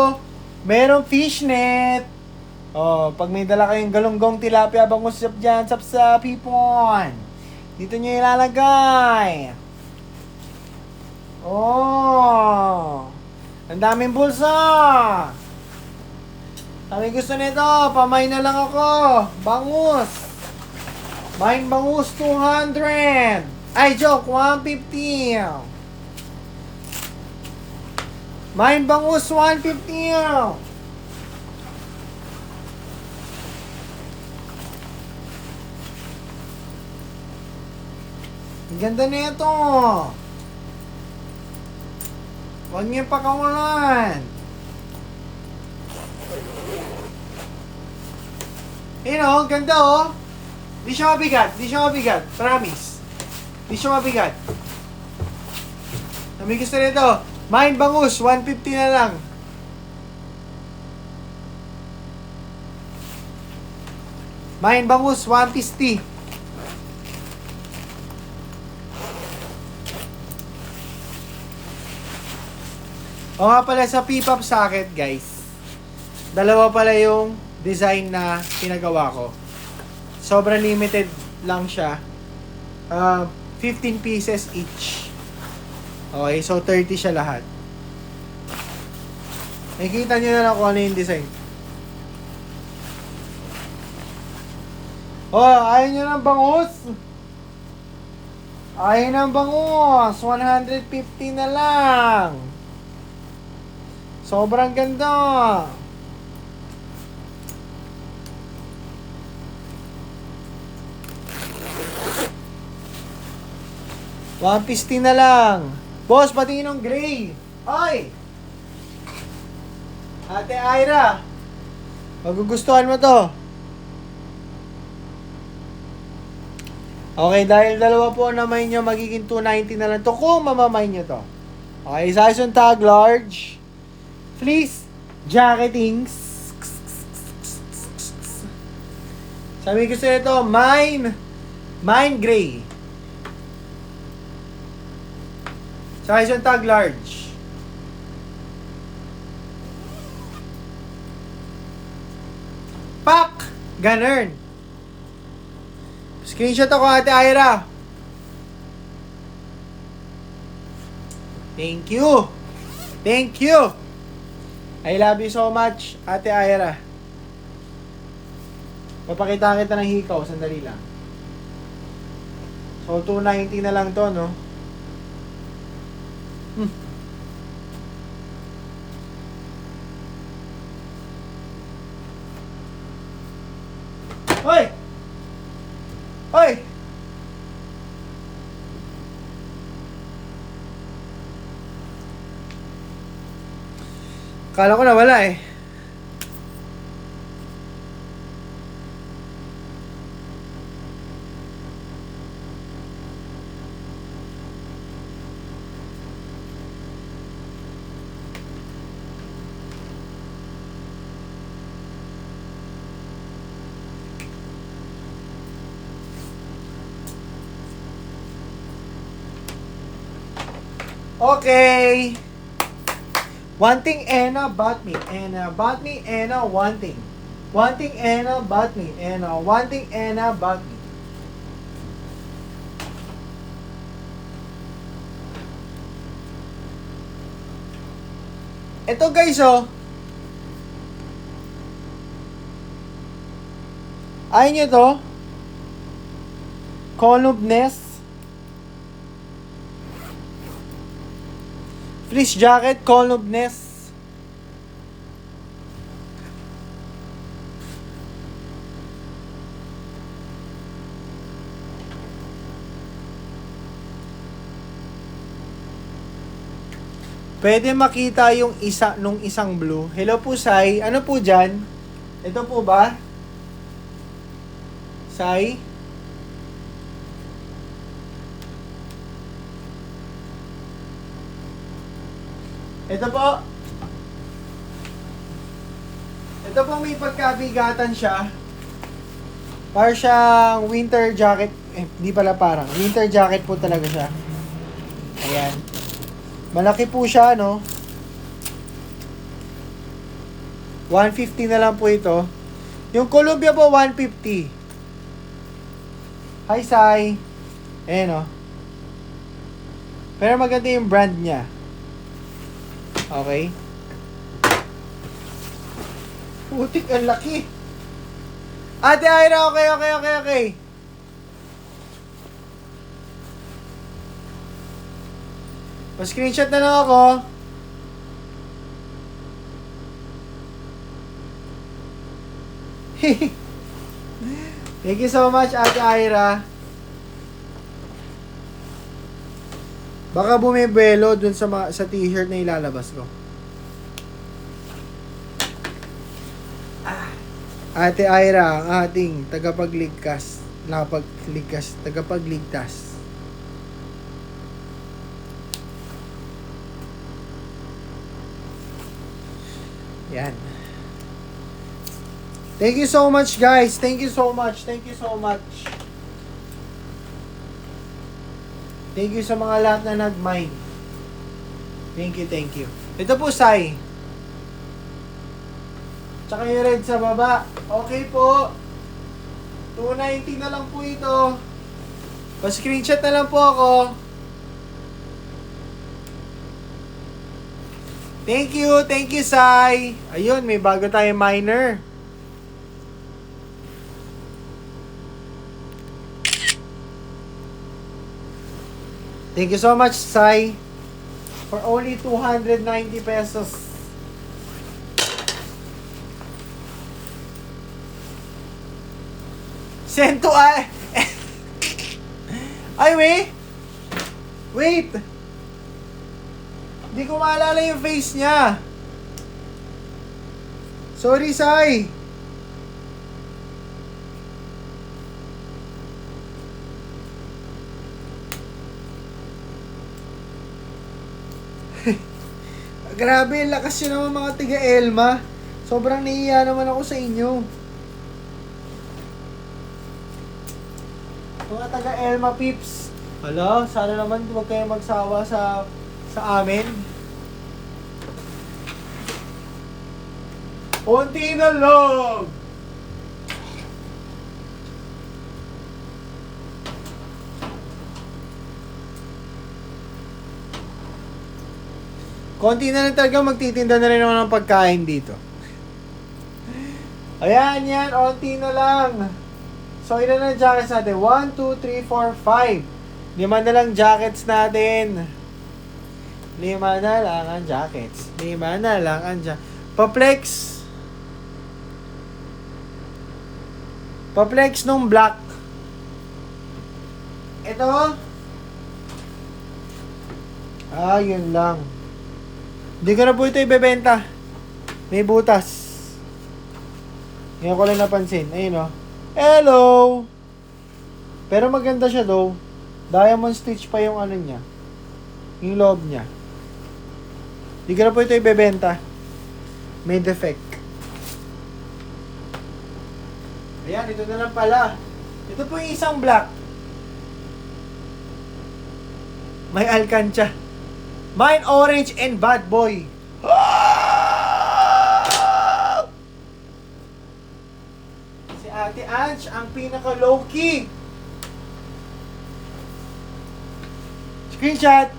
merong fishnet. Pag may dala kayong galunggong tilapia, bangus dyan, sapsa, pipon. Dito nyo ilalagay. Ang daming bulsa. Sabi gusto nito, pamay na lang ako. Bangus. Main bangus 200. Ay, joke, 150. Main bangus 150. Ang ganda nito. Huwag niyo pakawalan. Ganda Di siya mabigat. Promise. Di siya mabigat. Sabi gusto nito. Main bangus, 150 na lang. Main bangus, 150. O nga pala sa P-pop socket, guys. Dalawa pala yung design na pinagawa ko. Sobrang limited lang siya. 15 pieces each. Okay, so 30 siya lahat. Nakikita nyo na lang kung ano yung design. Oh, ayaw nyo ng bangus? Ayaw ng bangus. 150 na lang. Sobrang ganda. $150 na lang. Boss, patingin ng gray. Ay! Ate Ira, magugustuhan mo to. Okay, dahil dalawa po na may nyo, magiging $290 na lang to kung mamamay nyo to. Okay, size yung tag large. Fleece, jacketings. Sabi ko sa ito, mine gray. Size yung tag large. Pak! Ganun. Screenshot ako, Ate Ira. Thank you. Thank you. I love you so much, Ate Ira. Papakita kita ng hikaw. Sandali lang. So, $290 na lang to, no? Hoy! Hoy! Kala ko nawala eh. Okay. Wanting Anna bought me. Anna bought me. Anna wanting. Wanting Anna bought me. Anna wanting Anna bought me. Ito guys, oh. Ayun nyo to. Columness. Fleece jacket, columness. Pwede makita yung nung isang blue. Hello po, Sai. Ano po dyan? Ito po ba? Sai? Ito po. Ito po may pagkabigatan siya. Para siyang winter jacket. Hindi pala parang. Winter jacket po talaga siya. Ayan. Malaki po siya, no? 150 na lang po ito. Yung Columbia po, 150. Hi, Sai. Ayan, no? Pero maganda yung brand niya. Okay. Putik, ang laki. Ate Ira, okay. Pa-screenshot na lang ako. Thank you so much, Ate Ira. Baka bumibelo dun sa t-shirt na ilalabas ko. Ate Ira, ang ating tagapagligtas. Yan. Thank you so much, guys. Thank you so much. Thank you sa mga lahat na nag-mine. Thank you. Ito po, Sai. Tsaka yung red sa baba. Okay po. 290 na lang po ito. Pa-screenshot na lang po ako. Thank you, Sai. Ayun, may bago tayong miner. Thank you so much, Sai. For only 290 pesos. Send to ay, wait. Hindi ko maalala yung face niya. Sorry, Sai. Grabe, lakas yun naman mga tiga-Elma. Sobrang nahiya naman ako sa inyo. Mga taga-Elma peeps. Hala, sana naman huwag kayo magsawa sa amin. Unti na lang! Konti na lang talaga, magtitinda na rin naman ng pagkain dito. Ayan, yan, onti na lang. So, ilan na jackets natin? 1, 2, 3, 4, 5. 5 na lang jackets natin. 5 na lang ang jackets. 5 na lang ang jackets. Paplex nung black. Ito. Yun lang. Hindi ko na po ito ibebenta. May butas. Ngayon ko lang napansin. Ayun o. Hello! Pero maganda siya though. Diamond stitch pa yung ano niya. Yung loob niya. Hindi ko na po ito ibebenta. May defect. Ayan, ito na lang pala. Ito po yung isang black. May alkansya. Mine orange and bad boy. Si Ate Ange, ang pinaka low-key. Screenshot.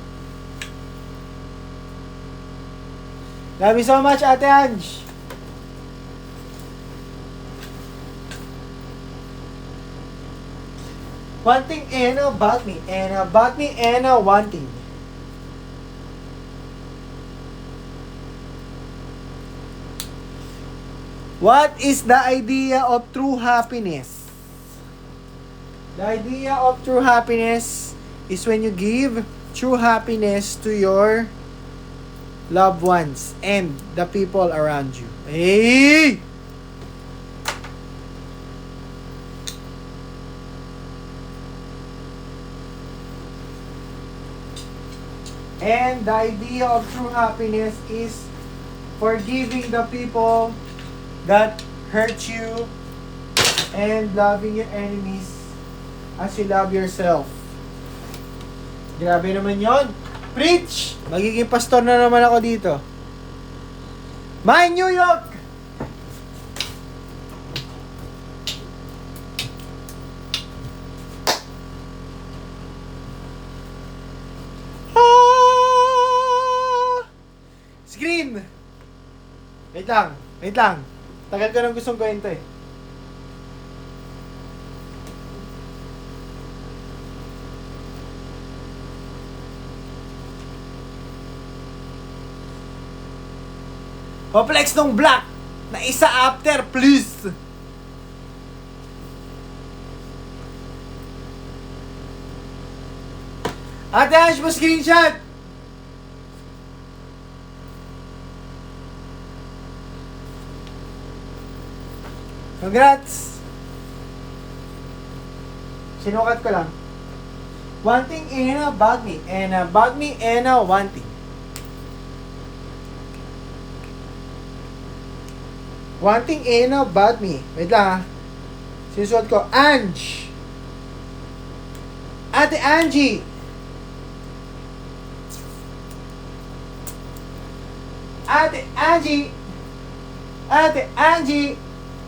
Love you so much, Ate Ange. One thing and about me, and about me, and one thing. What is the idea of true happiness? The idea of true happiness is when you give true happiness to your loved ones and the people around you. Hey! And the idea of true happiness is forgiving the people that hurt you and loving your enemies as you love yourself. Grabe naman yon. Preach! Magiging pastor na naman ako dito. My New York! Screen! Wait lang. Tagal ko nang gustong gawin to eh. Paplex nung black na isa after, please. Ate Ange mo screenshot. Congrats! Sinukat ko lang. One thing and about me, and about me, and one thing. One thing and about me. Wait lang ha. Sinusuot ko. Ange! Ate Angie! Ate Angie! Ate Angie!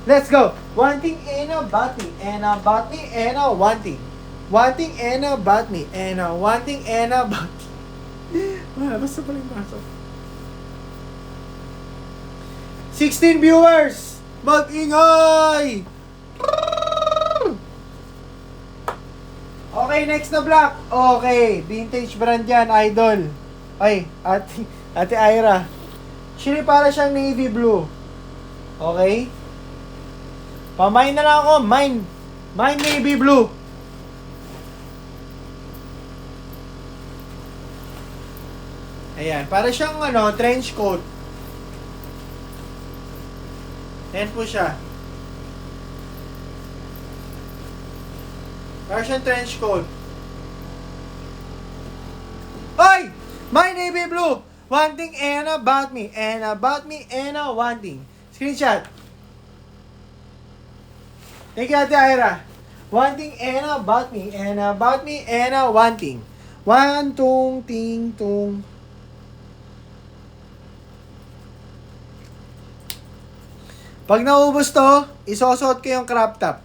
Let's go! Wanting and about me, and about me, and wanting. Wanting and about me, and wanting and about me. Wala, basta pala yung pasok. 16 viewers! Mag-ingay! Okay, next na block. Okay, vintage brand yan, idol. Ay, Ate Ira. Actually, para siyang navy blue. Okay? Pamine na lang ako. Mine navy blue. Ayan, para siyang trench coat. Ayan po siya. Para siyang trench coat. Oy! My navy blue! Wanting and about me, and about me, and wanting. Screenshot. Thank you, Ate Ira. Wanting and about me, and about me, and wanting. One, tung, ting, tung. Pag naubos to, isosot ko yung crop top.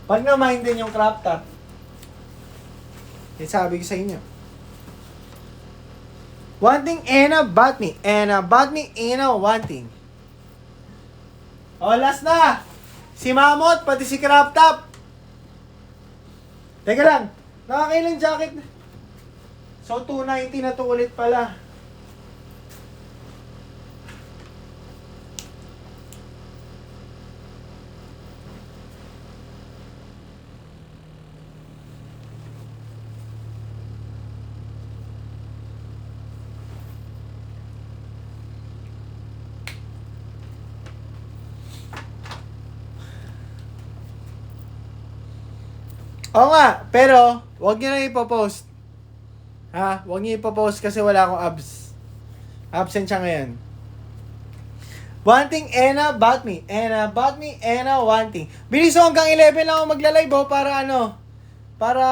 Pag na-mind din yung crop top, sabi ko sa inyo. Wanting and about me, and about me, and wanting. O, last na. Si Mamot, pati si crop top. Teka lang, nakakailang jacket na. So, 290 na to ulit pala. Oo nga, pero wag niyo na ipopost. Ha? Wag niyo ipopost kasi wala akong abs. Absent siya ngayon. Wanting and about me, and about me, and wanting. Bilis hanggang 11 lang ako magla-live para para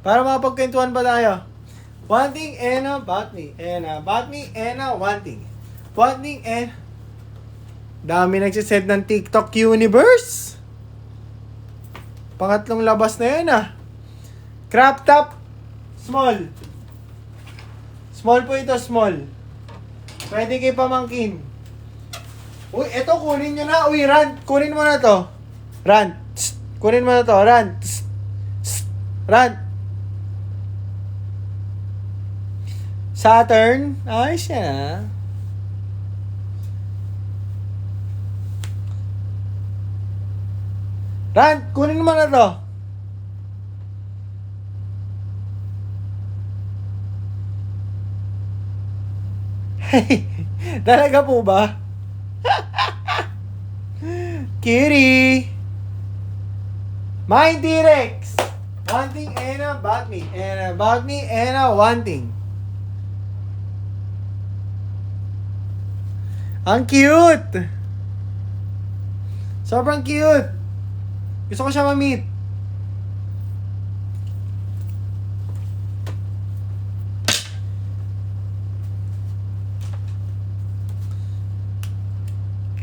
para makapagkwentuhan pa tayo. Wanting and about me, and about me, and wanting. Wanting and dami nagsiset ng TikTok universe. Pangatlong labas na yun Crop top, small. Small po ito, small. Pwede kay pamangkin. Uy, eto kunin nyo na. Uy, Rant, kunin mo na to. Rant, kunin mo na to. Rant, Rant. Saturn. Ayos yan Rant, kunin mo na to. Hey, talaga po ba? Kiri. My T-Rex. Wanting and about me. And about me and wanting. Ang cute. Sobrang cute. Gusto ko siya ma-meet.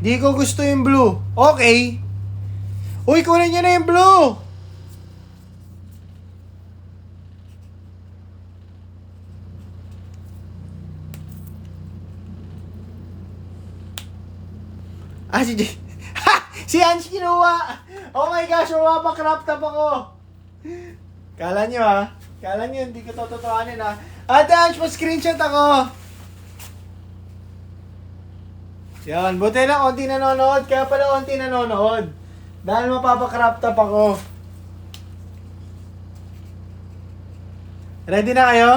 Di ko gusto yung blue. Okay. Uy, kunin nyo na yung blue. Si si Ange kinuha. Oh my gosh, crop top ako. Kala nyo Kala nyo, hindi ko tototohanin Ate Ange, screenshot ako. Yan, buti na konti nanonood. Kaya pala konti nanonood. Dahil crop top ako. Ready na kayo?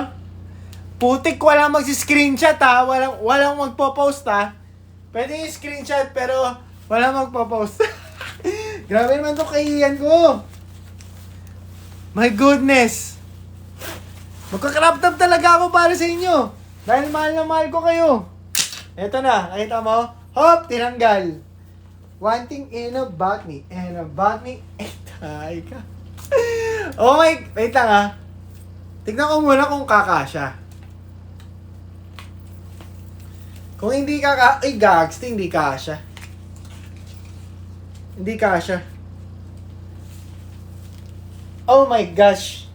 Putik, walang magsi-screenshot Walang magpo-post Pwede yung screenshot pero walang magpo-post. Grabe naman itong kahiyan ko. My goodness. Magka-crop top talaga ako para sa inyo. Dahil mahal na mahal ko kayo. Eto na, nakita mo? Hop, tinanggal. Wanting and about me. And about me. Ay ka. Oh my, wait lang Tignan ko muna kung kakasya. Kung hindi ay gags, hindi kasya. Hindi kasya. Oh my gosh.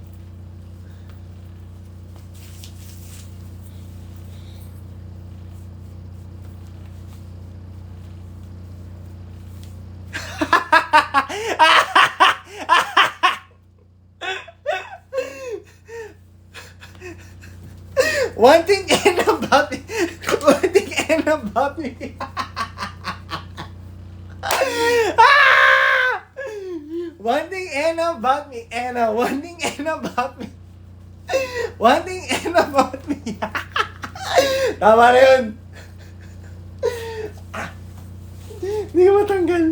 One thing and about me. One thing and about me. One thing and about me, Anna. One thing and about me. One thing and about me. Tama na yun. Hindi ko matanggal.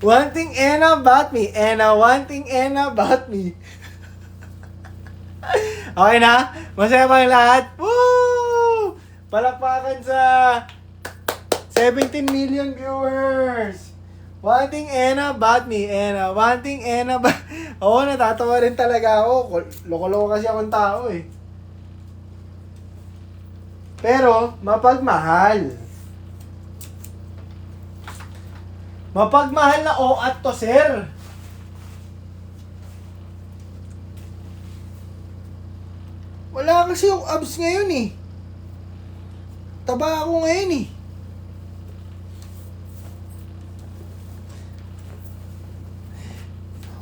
One thing and about me, Anna. One thing and about me. Okay na? Masaya ba ang lahat? Woo! Palakpakan sa 17 million viewers. One thing and about me, Anna. One thing and about... Oo, natatawa rin talaga ako. Loko-loko kasi akong tao eh. Pero, mapagmahal. Mapagmahal na o at to, sir. Wala kasi yung abs ngayon eh. Taba ako ngayon eh.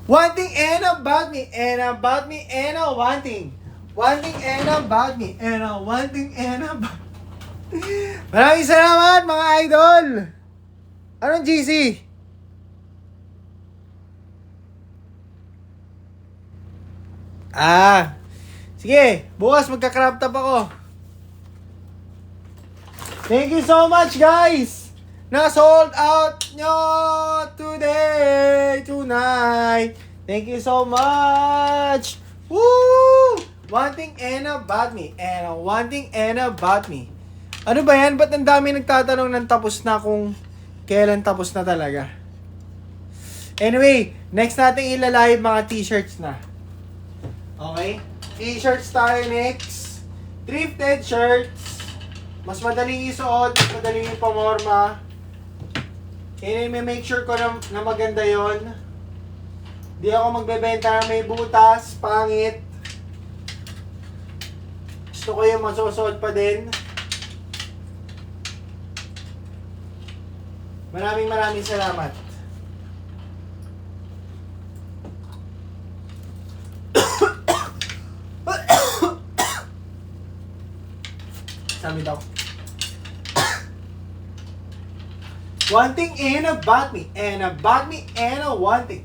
One thing and about me, and about me, and one thing. One thing and about me, and one thing and about... Maraming salamat mga idol! Anong GC? Sige, bukas magka-crop top ako. Thank you so much, guys! Na-sold out nyo today, tonight. Thank you so much! Woo! One thing and about me, and one thing and about me. Ano ba yan? Ba't ang dami nagtatanong ng tapos na kung kailan tapos na talaga? Anyway, next natin ilalive mga t-shirts na. Okay? T-shirts tayo next. Thrifted shirts. Mas madaling isuot, mas madaling ipamorma. Kaya make sure ko na maganda yon. Di ako magbebenta na may butas, pangit. Gusto ko yung masusuot pa din. Maraming salamat. Sabi daw. One thing and about me, and about me, and one thing.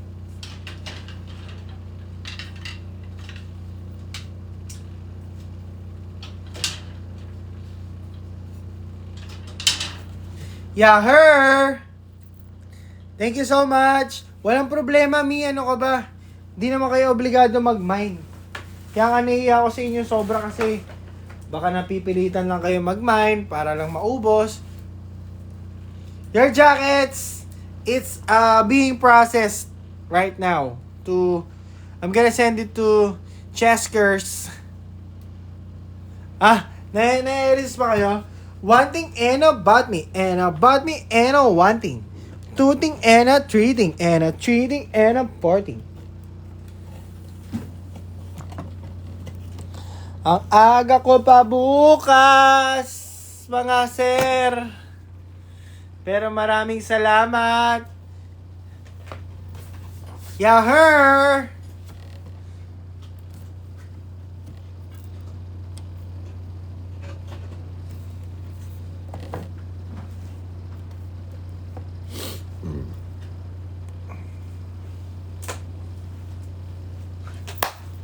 Yaher! Thank you so much. Walang problema, Mi. Ano ka ba? Di naman kayo obligado mag-mine. Kaya nga nahiya ako sa inyo sobra kasi baka napipilitan lang kayo mag-mine para lang maubos. Your jackets, it's being processed right now. I'm gonna send it to Cheskers. Na-release pa kayo? One thing and about me, and about me, and one thing. Two thing and a three thing, and a three thing and a four thing. Ang aga ko pa bukas, mga sir. Pero maraming salamat. Yaher!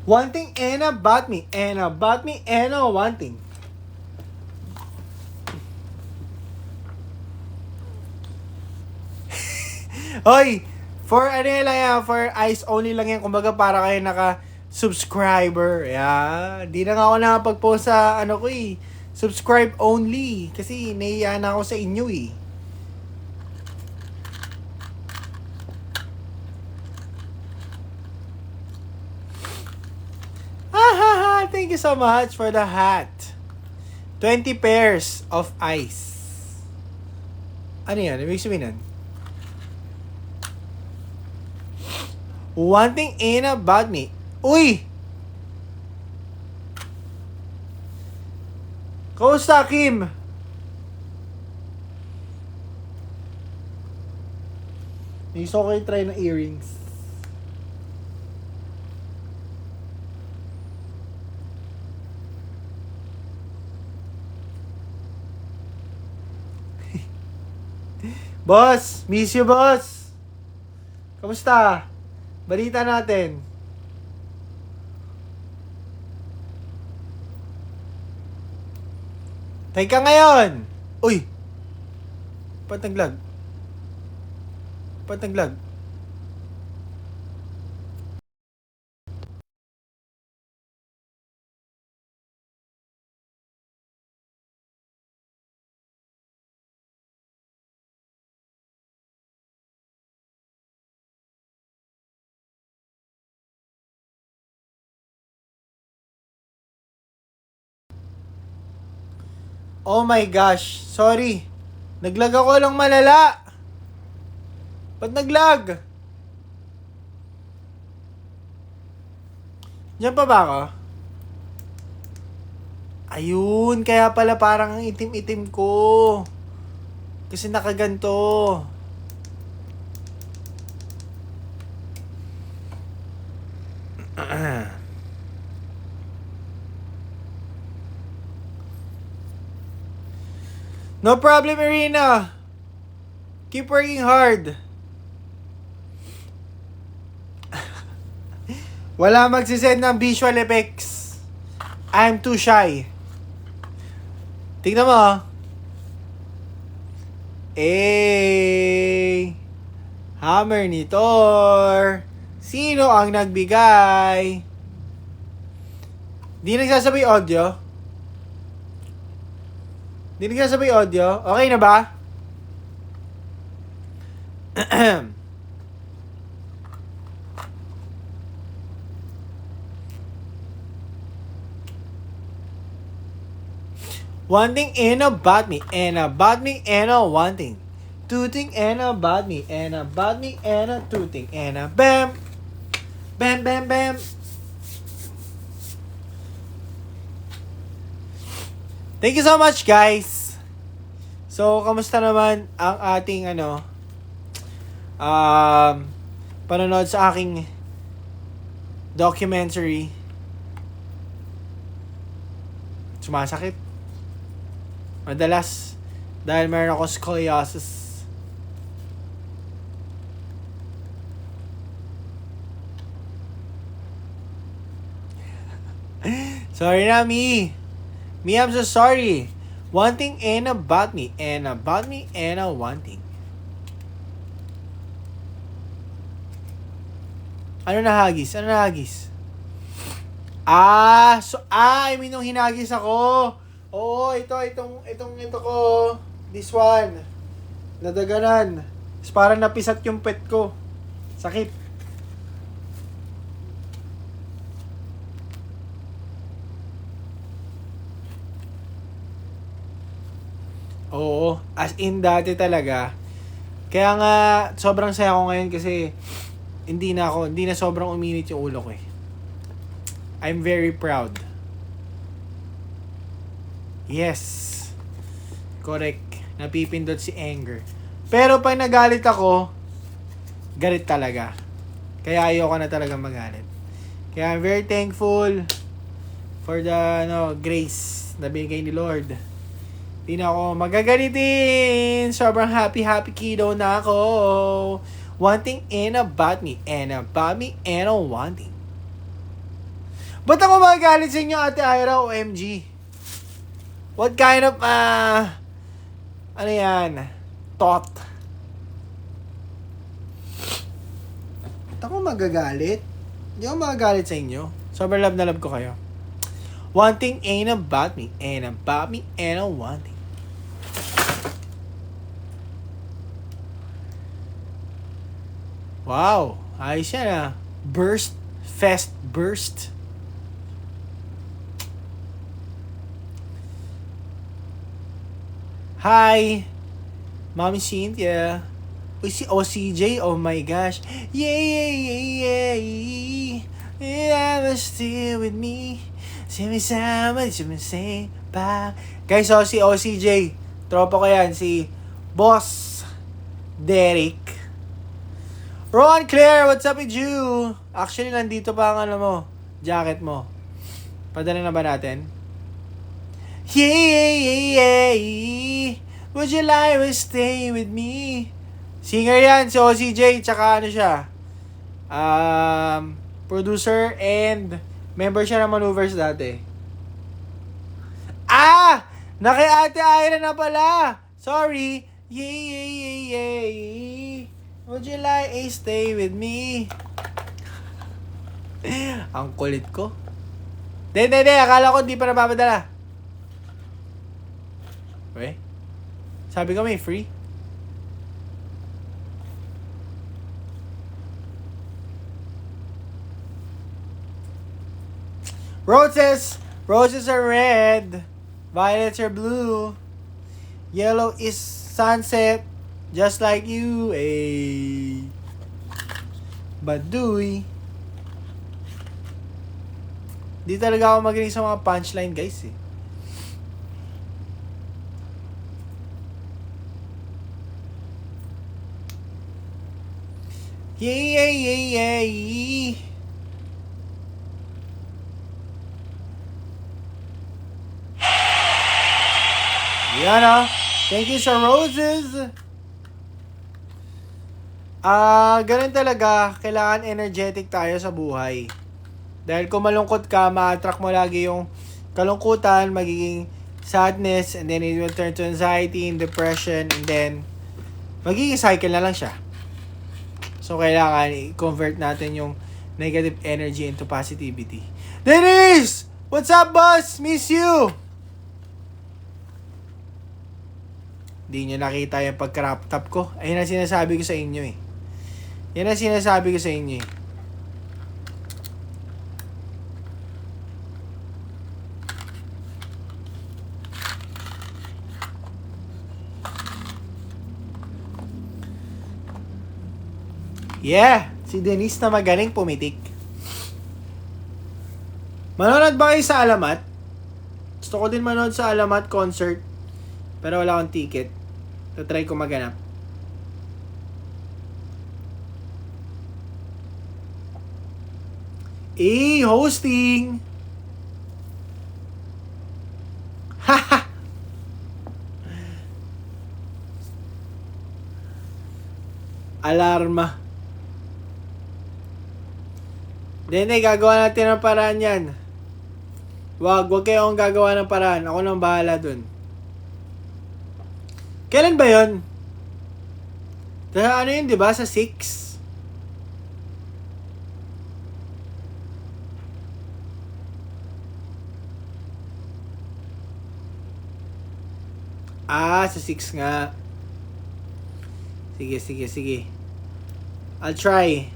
One thing and about me, and about me, and one thing. Hoy, for ano lang yan, for eyes only lang yan, kumbaga para kayo naka-subscriber. Yeah, di na nga ako nakapag-post sa ano ko eh, subscribe only, kasi nahiya na ako sa inyo eh. thank you so much for the hat. 20 pairs of ice. Ano yan? Ibig sabihin nun? One thing in about me. Uy! Kamusta, Kim? Gusto ko kayo try ng earrings. Boss! Miss you, boss! Kamusta? Balita natin. Tay ka ngayon! Uy! Ba't naglag? Ba't naglag? Oh my gosh, sorry. Naglag ako lang malala. Ba't naglag? Diyan pa ba ako? Ayun, kaya pala parang itim-itim ko. Kasi nakaganto. No problem, Irina. Keep working hard. Wala magsisend ng visual effects. I'm too shy. Tignan mo. Hammer ni Thor. Sino ang nagbigay? Di nagsasabay audio? Di nagsasabay audio? Okay na ba? One thing and about me, and about me, and a one thing. Two thing and about me, and about me, and a two thing, and a bam! Bam, bam, bam! Thank you so much, guys! So, kamusta naman ang ating, panonood sa aking documentary? Sumasakit. Madalas, dahil meron ako scoliosis. Sorry na, Me. Me, I'm so sorry. One thing and about me, and about me, and a one thing. Ano nahagis? Ano nahagis? I mean, nung hinagis ako. Oo, ito ko. This one. Nadaganan. Tapos parang napisat yung pet ko. Sakit. Oo, as in dati talaga. Kaya nga, sobrang saya ko ngayon kasi hindi na sobrang uminit yung ulo ko eh. I'm very proud. Yes. Correct. Napipindot si anger. Pero pag nagalit ako, galit talaga. Kaya ayoko na talaga magalit. Kaya I'm very thankful for the grace na binigay ni Lord. Di na ako magagalitin. Sobrang happy kiddo na ako. One thing and about me, and about me, and a one thing. Ba't ako magagalit sa inyo, Ate Ira, OMG? What kind of, thought? Ba't ako magagalit? Hindi ako magagalit sa inyo. Sobrang love na love ko kayo. One thing ain't about me, and about me, and a one thing. Wow, ayos yan ah. Burst. Hi, Mommy Cynthia. Uy, si OCJ, oh my gosh. Yeah. Yeah, still with me. Sumisama, sumisay pa. Guys, so si OCJ, tropa ko yan, si Boss Derek. Ron Claire, what's up with you? Actually, nandito pa ang jacket mo. Padala na ba natin? Yeah. Would you like to stay with me? Singer yan, si OCJ, tsaka siya, producer and member siya ng Maneuvers dati. Naki Ate Ira na pala. Sorry. Yeah. Would you like to stay with me? Ang kulit ko. Hindi. Akala ko di pa napapadala. Okay. Sabi ko may free. Roses are red. Violets are blue. Yellow is sunset. Just like you. Baduy. Di talaga ako magaling sa mga punchline, guys. Yeah. Yan Thank you sa roses. Ganun talaga. Kailangan energetic tayo sa buhay. Dahil kung malungkot ka, ma-attract mo lagi yung kalungkutan, magiging sadness, and then it will turn to anxiety and depression, and then magiging cycle na lang siya. So, kailangan i-convert natin yung negative energy into positivity. Dennis! What's up, boss? Miss you! Di nyo nakita yung pag-crop top ko. Ayun ang sinasabi ko sa inyo Yan ang sinasabi ko sa inyo Yeah! Si Denise na magaling pumitik. Manonood ba kayo sa Alamat? Gusto ko din manood sa Alamat concert. Pero wala akong ticket. Try ko maganap. Hosting! Haha! Alarma. Hindi, gagawa natin ng paraan yan. Wag kayong gagawa ng paraan. Ako nang bahala dun. Kailan ba yun? Ano yun, di ba? Sa 6? Sa 6 nga. Sige. I'll try.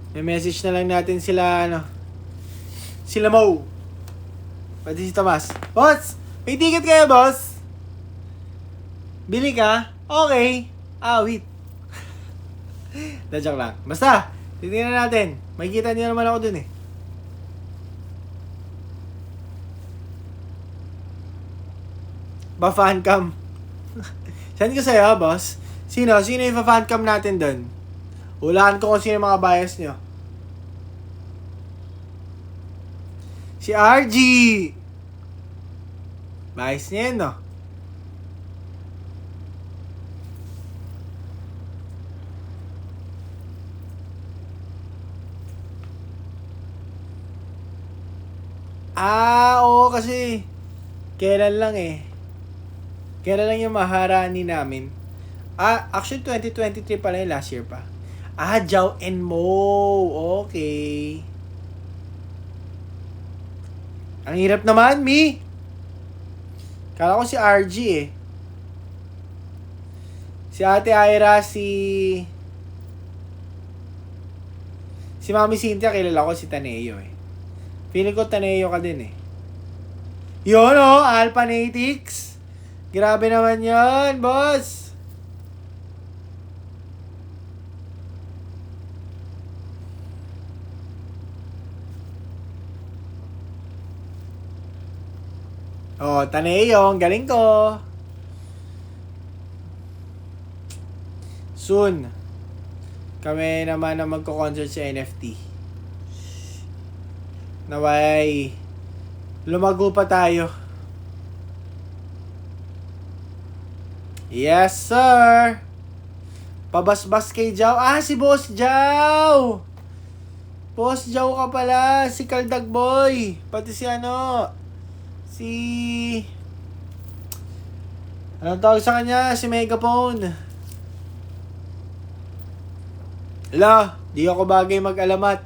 May message na lang natin sila, sila Mo. Pati si Tomas. Boss! May ticket kayo, boss? Bili ka? Okay. Wait. Joke lang. Basta, titignan natin. Makikita niyo naman ako dun Ba-fan cam. Send ko sa'yo, boss. Sino yung fan cam natin dun? Hulaan ko kung sino mga bias nyo. Si RG! Bias niya yun, no? Oo, kasi kailan lang Kailan lang yung maharani namin. Actually 2023 pala yung last year pa. Jao and Mo. Okay. Ang hirap naman, Mi. Kala ko si RG Si Ate Ira, si Mami Cynthia, kilala ko si Taneo Feeling ko Taneo ka din Yun Alphanatics. Grabe naman yon, boss. Oh, Taneo, galing ko. Soon, kami naman na magko-concert sa NFT. Naway, lumago pa tayo. Yes, sir. Pabasbas kay Jow. Ah, si Boss Jow. Boss Jow ka pala. Si Kaldag Boy. Pati si anong tawag sa kanya? Si Megaphone. Ala, di ako bagay mag-alamat.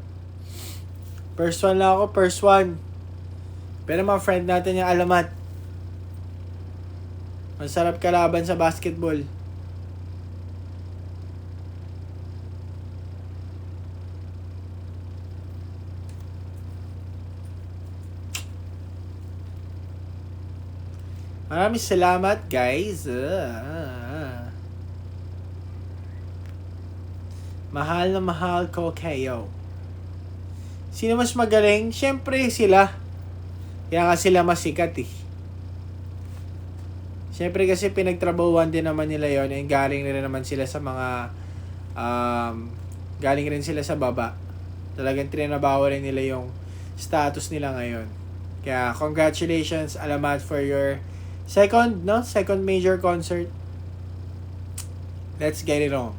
First one lang ako, first one. Pero mga friend natin yung alamat. Ang sarap kalaban sa basketball. Maraming salamat, guys. Mahal na mahal ko kayo. Sino mas magaling? Siyempre sila. Kaya nga sila mas sikat eh. Siyempre kasi pinagtrabahuan din naman nila yon. And galing rin naman sila sa mga galing rin sila sa baba. Talagang trinabaho rin nila yung status nila ngayon. Kaya congratulations, Alamat, for your second major concert. Let's get it on.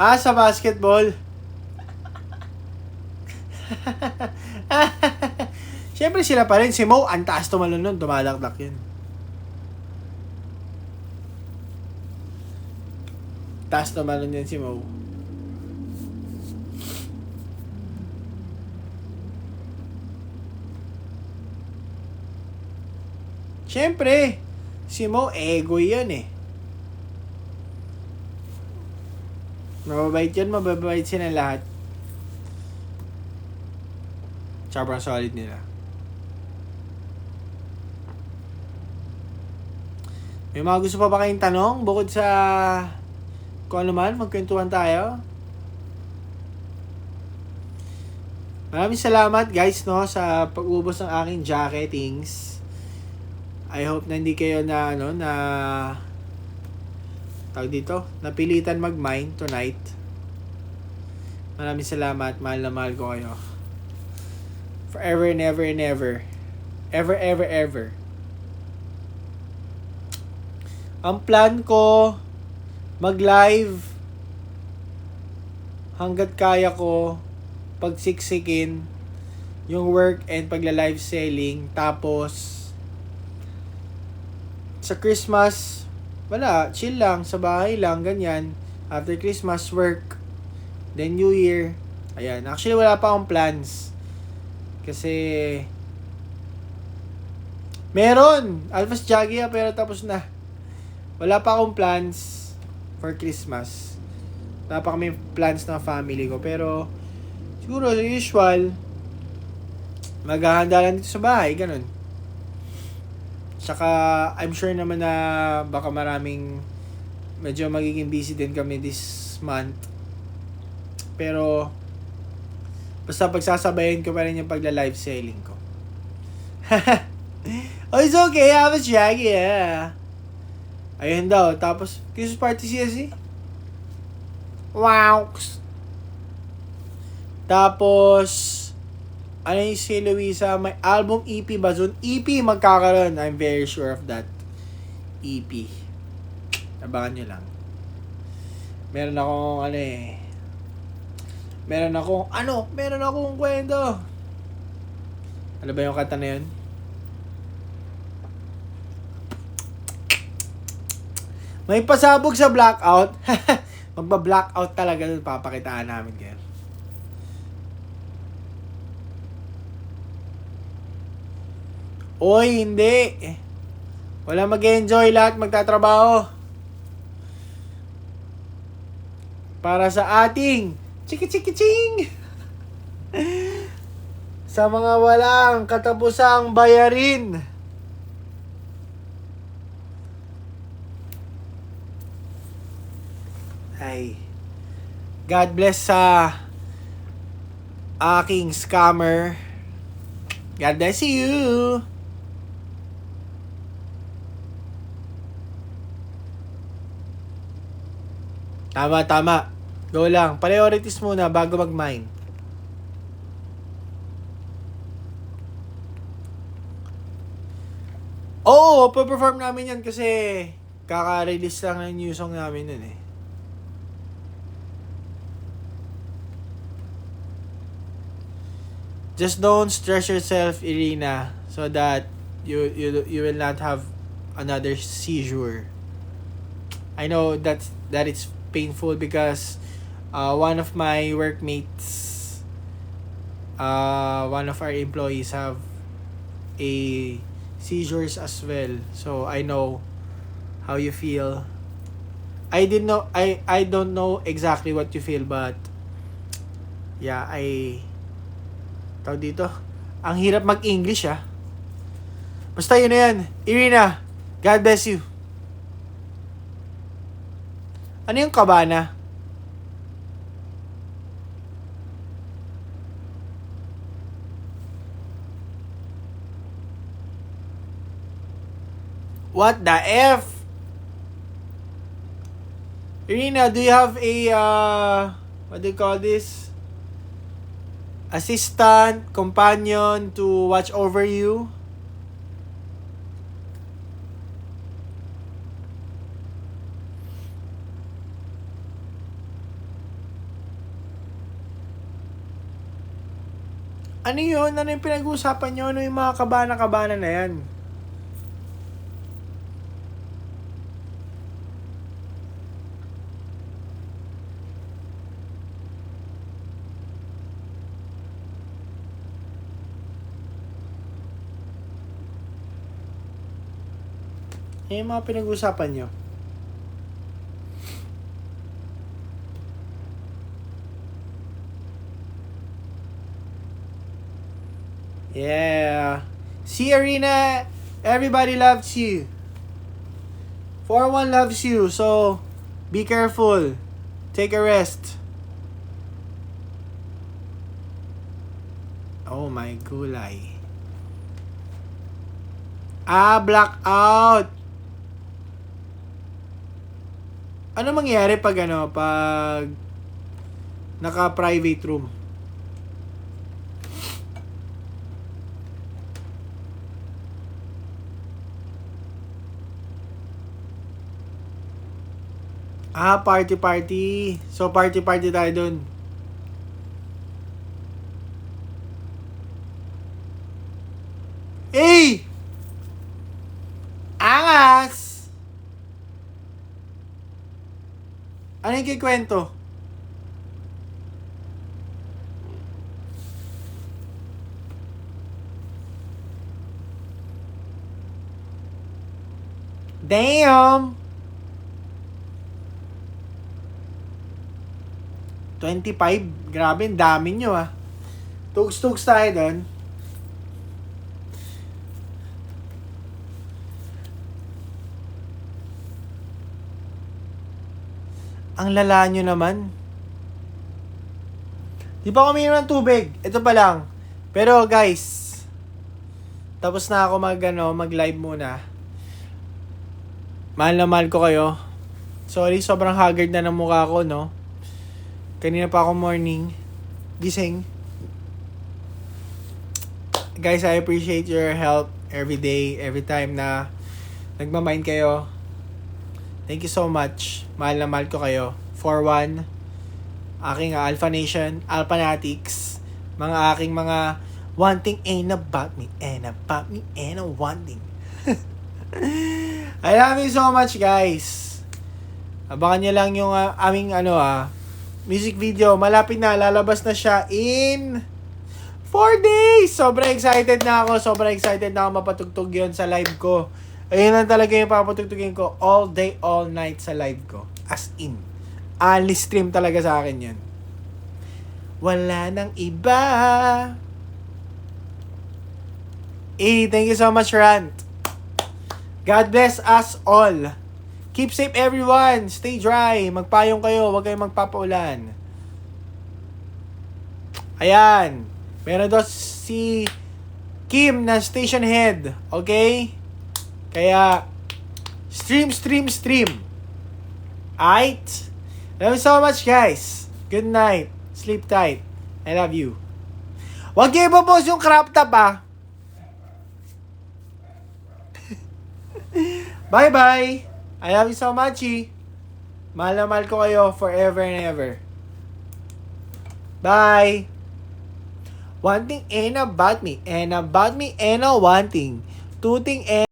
Sa basketball. Siyempre sila pa rin. Si Mo, ang taas tumalon nun. Dumalakdak yun. Taas tumalon yun si Mo. Siyempre, si Mo, ego yan eh. Mababait yan, mababait sila lahat. Sobrang solid nila. May mga gusto pa ba kayong tanong? Bukod sa kung ano man, magkwentuhan tayo. Maraming salamat guys sa pag-ubos ng aking jacketings. I hope na hindi kayo na tawag dito, napilitan mag-mine tonight. Maraming salamat, mahal na mahal ko kayo. Forever and ever and ever. Ever, ever, ever. Ang plan ko, mag-live hanggat kaya ko, pagsiksikin yung work and pagla-live selling. Tapos, sa Christmas, wala, chill lang, sa bahay lang, ganyan. After Christmas, work. Then New Year, ayan. Actually, wala pa akong plans. Kasi, meron! Alphas Jagia, pero tapos na. Wala pa akong plans for Christmas. Wala pa kami plans ng family ko. Pero, siguro, usual, maghahanda lang dito sa bahay, ganun. Saka, I'm sure naman na baka maraming medyo magiging busy din kami this month. Pero, basta pagsasabayin ko pa rin yung pagla-live selling ko. Oh, it's okay. I was Jaggy, yeah. Ayun daw. Tapos, Christmas party CSC? Wow! Tapos, ano yung si Luisa? May album EP ba dun? EP magkakaroon. I'm very sure of that. EP. Abangan nyo lang. Meron akong kwento. Ano ba yung kanta na yun? May pasabog sa blackout. Magba-blackout talaga dun. Papakitaan namin kayo. Oy, hindi. Wala mag-enjoy, lahat magtatrabaho. Para sa ating chiki-chiki-ching. Sa mga walang katapusang bayarin. Ay, God bless sa aking scammer. God bless you. Tama. Go lang. Priorities muna bago mag-mine. Oo, pa-perform namin yan kasi kaka-release lang ng new song namin nun eh. Just don't stress yourself, Irina, so that you will not have another seizure. I know that it's painful because one of my workmates, one of our employees have a seizures as well. So I know how you feel. I don't know exactly what you feel, but yeah, tawag dito, ang hirap mag-English Basta yun na yan. Irina, God bless you. Ano yung kabana? What the F? Irina, do you have a, what do you call this? Assistant, companion to watch over you? Ano yun? Ano yung pinag-uusapan nyo? Ano yung mga kabana-kabana na yan? Ano yung mga pinag-uusapan nyo? Yeah. See, Arena, everybody loves you. 4-1 loves you, so be careful. Take a rest. Oh my gulay. Blackout. Ano mangyayari pag naka-private room? Party. So, party tayo dun. Hey! Angas! Ano yung kikwento? Damn! 25? Grabe, ang dami nyo Tugs-tugs tayo doon. Ang lala nyo naman. Di pa kami ng tubig. Ito pa lang. Pero guys, tapos na ako mag-live muna. Mahal na mahal ko kayo. Sorry, sobrang haggard na ng mukha ko, no? Kanina pa ako morning. Gising. Guys, I appreciate your help every day, every time na nagmamind kayo. Thank you so much. Mahal na mahal ko kayo. 4-1. Aking Alpha Nation, Alpha Natics. Mga aking mga wanting ain't about me, ain't about me, ain't a wanting. I love you so much, guys. Abangan nyo lang yung aming music video. Malapit na. Lalabas na siya in 4 days. Sobrang excited na ako mapatugtog yun sa live ko. Ayun lang talaga yung papatugtugin ko all day, all night sa live ko. As in. Ali stream talaga sa akin yun. Wala nang iba. Thank you so much, Rant. God bless us all. Keep safe everyone. Stay dry. Magpayong kayo. Huwag kayong magpapaulan. Ayan. Meron daw si Kim na station head. Okay? Kaya, stream. Aight? Love you so much, guys. Good night. Sleep tight. I love you. Huwag kayo ipopost yung crop top, ah. Bye-bye. I love you so much, Mahal na mahal ko kayo forever and ever. Bye. One thing ain't about me, and about me ain't a one thing. Two thing ain't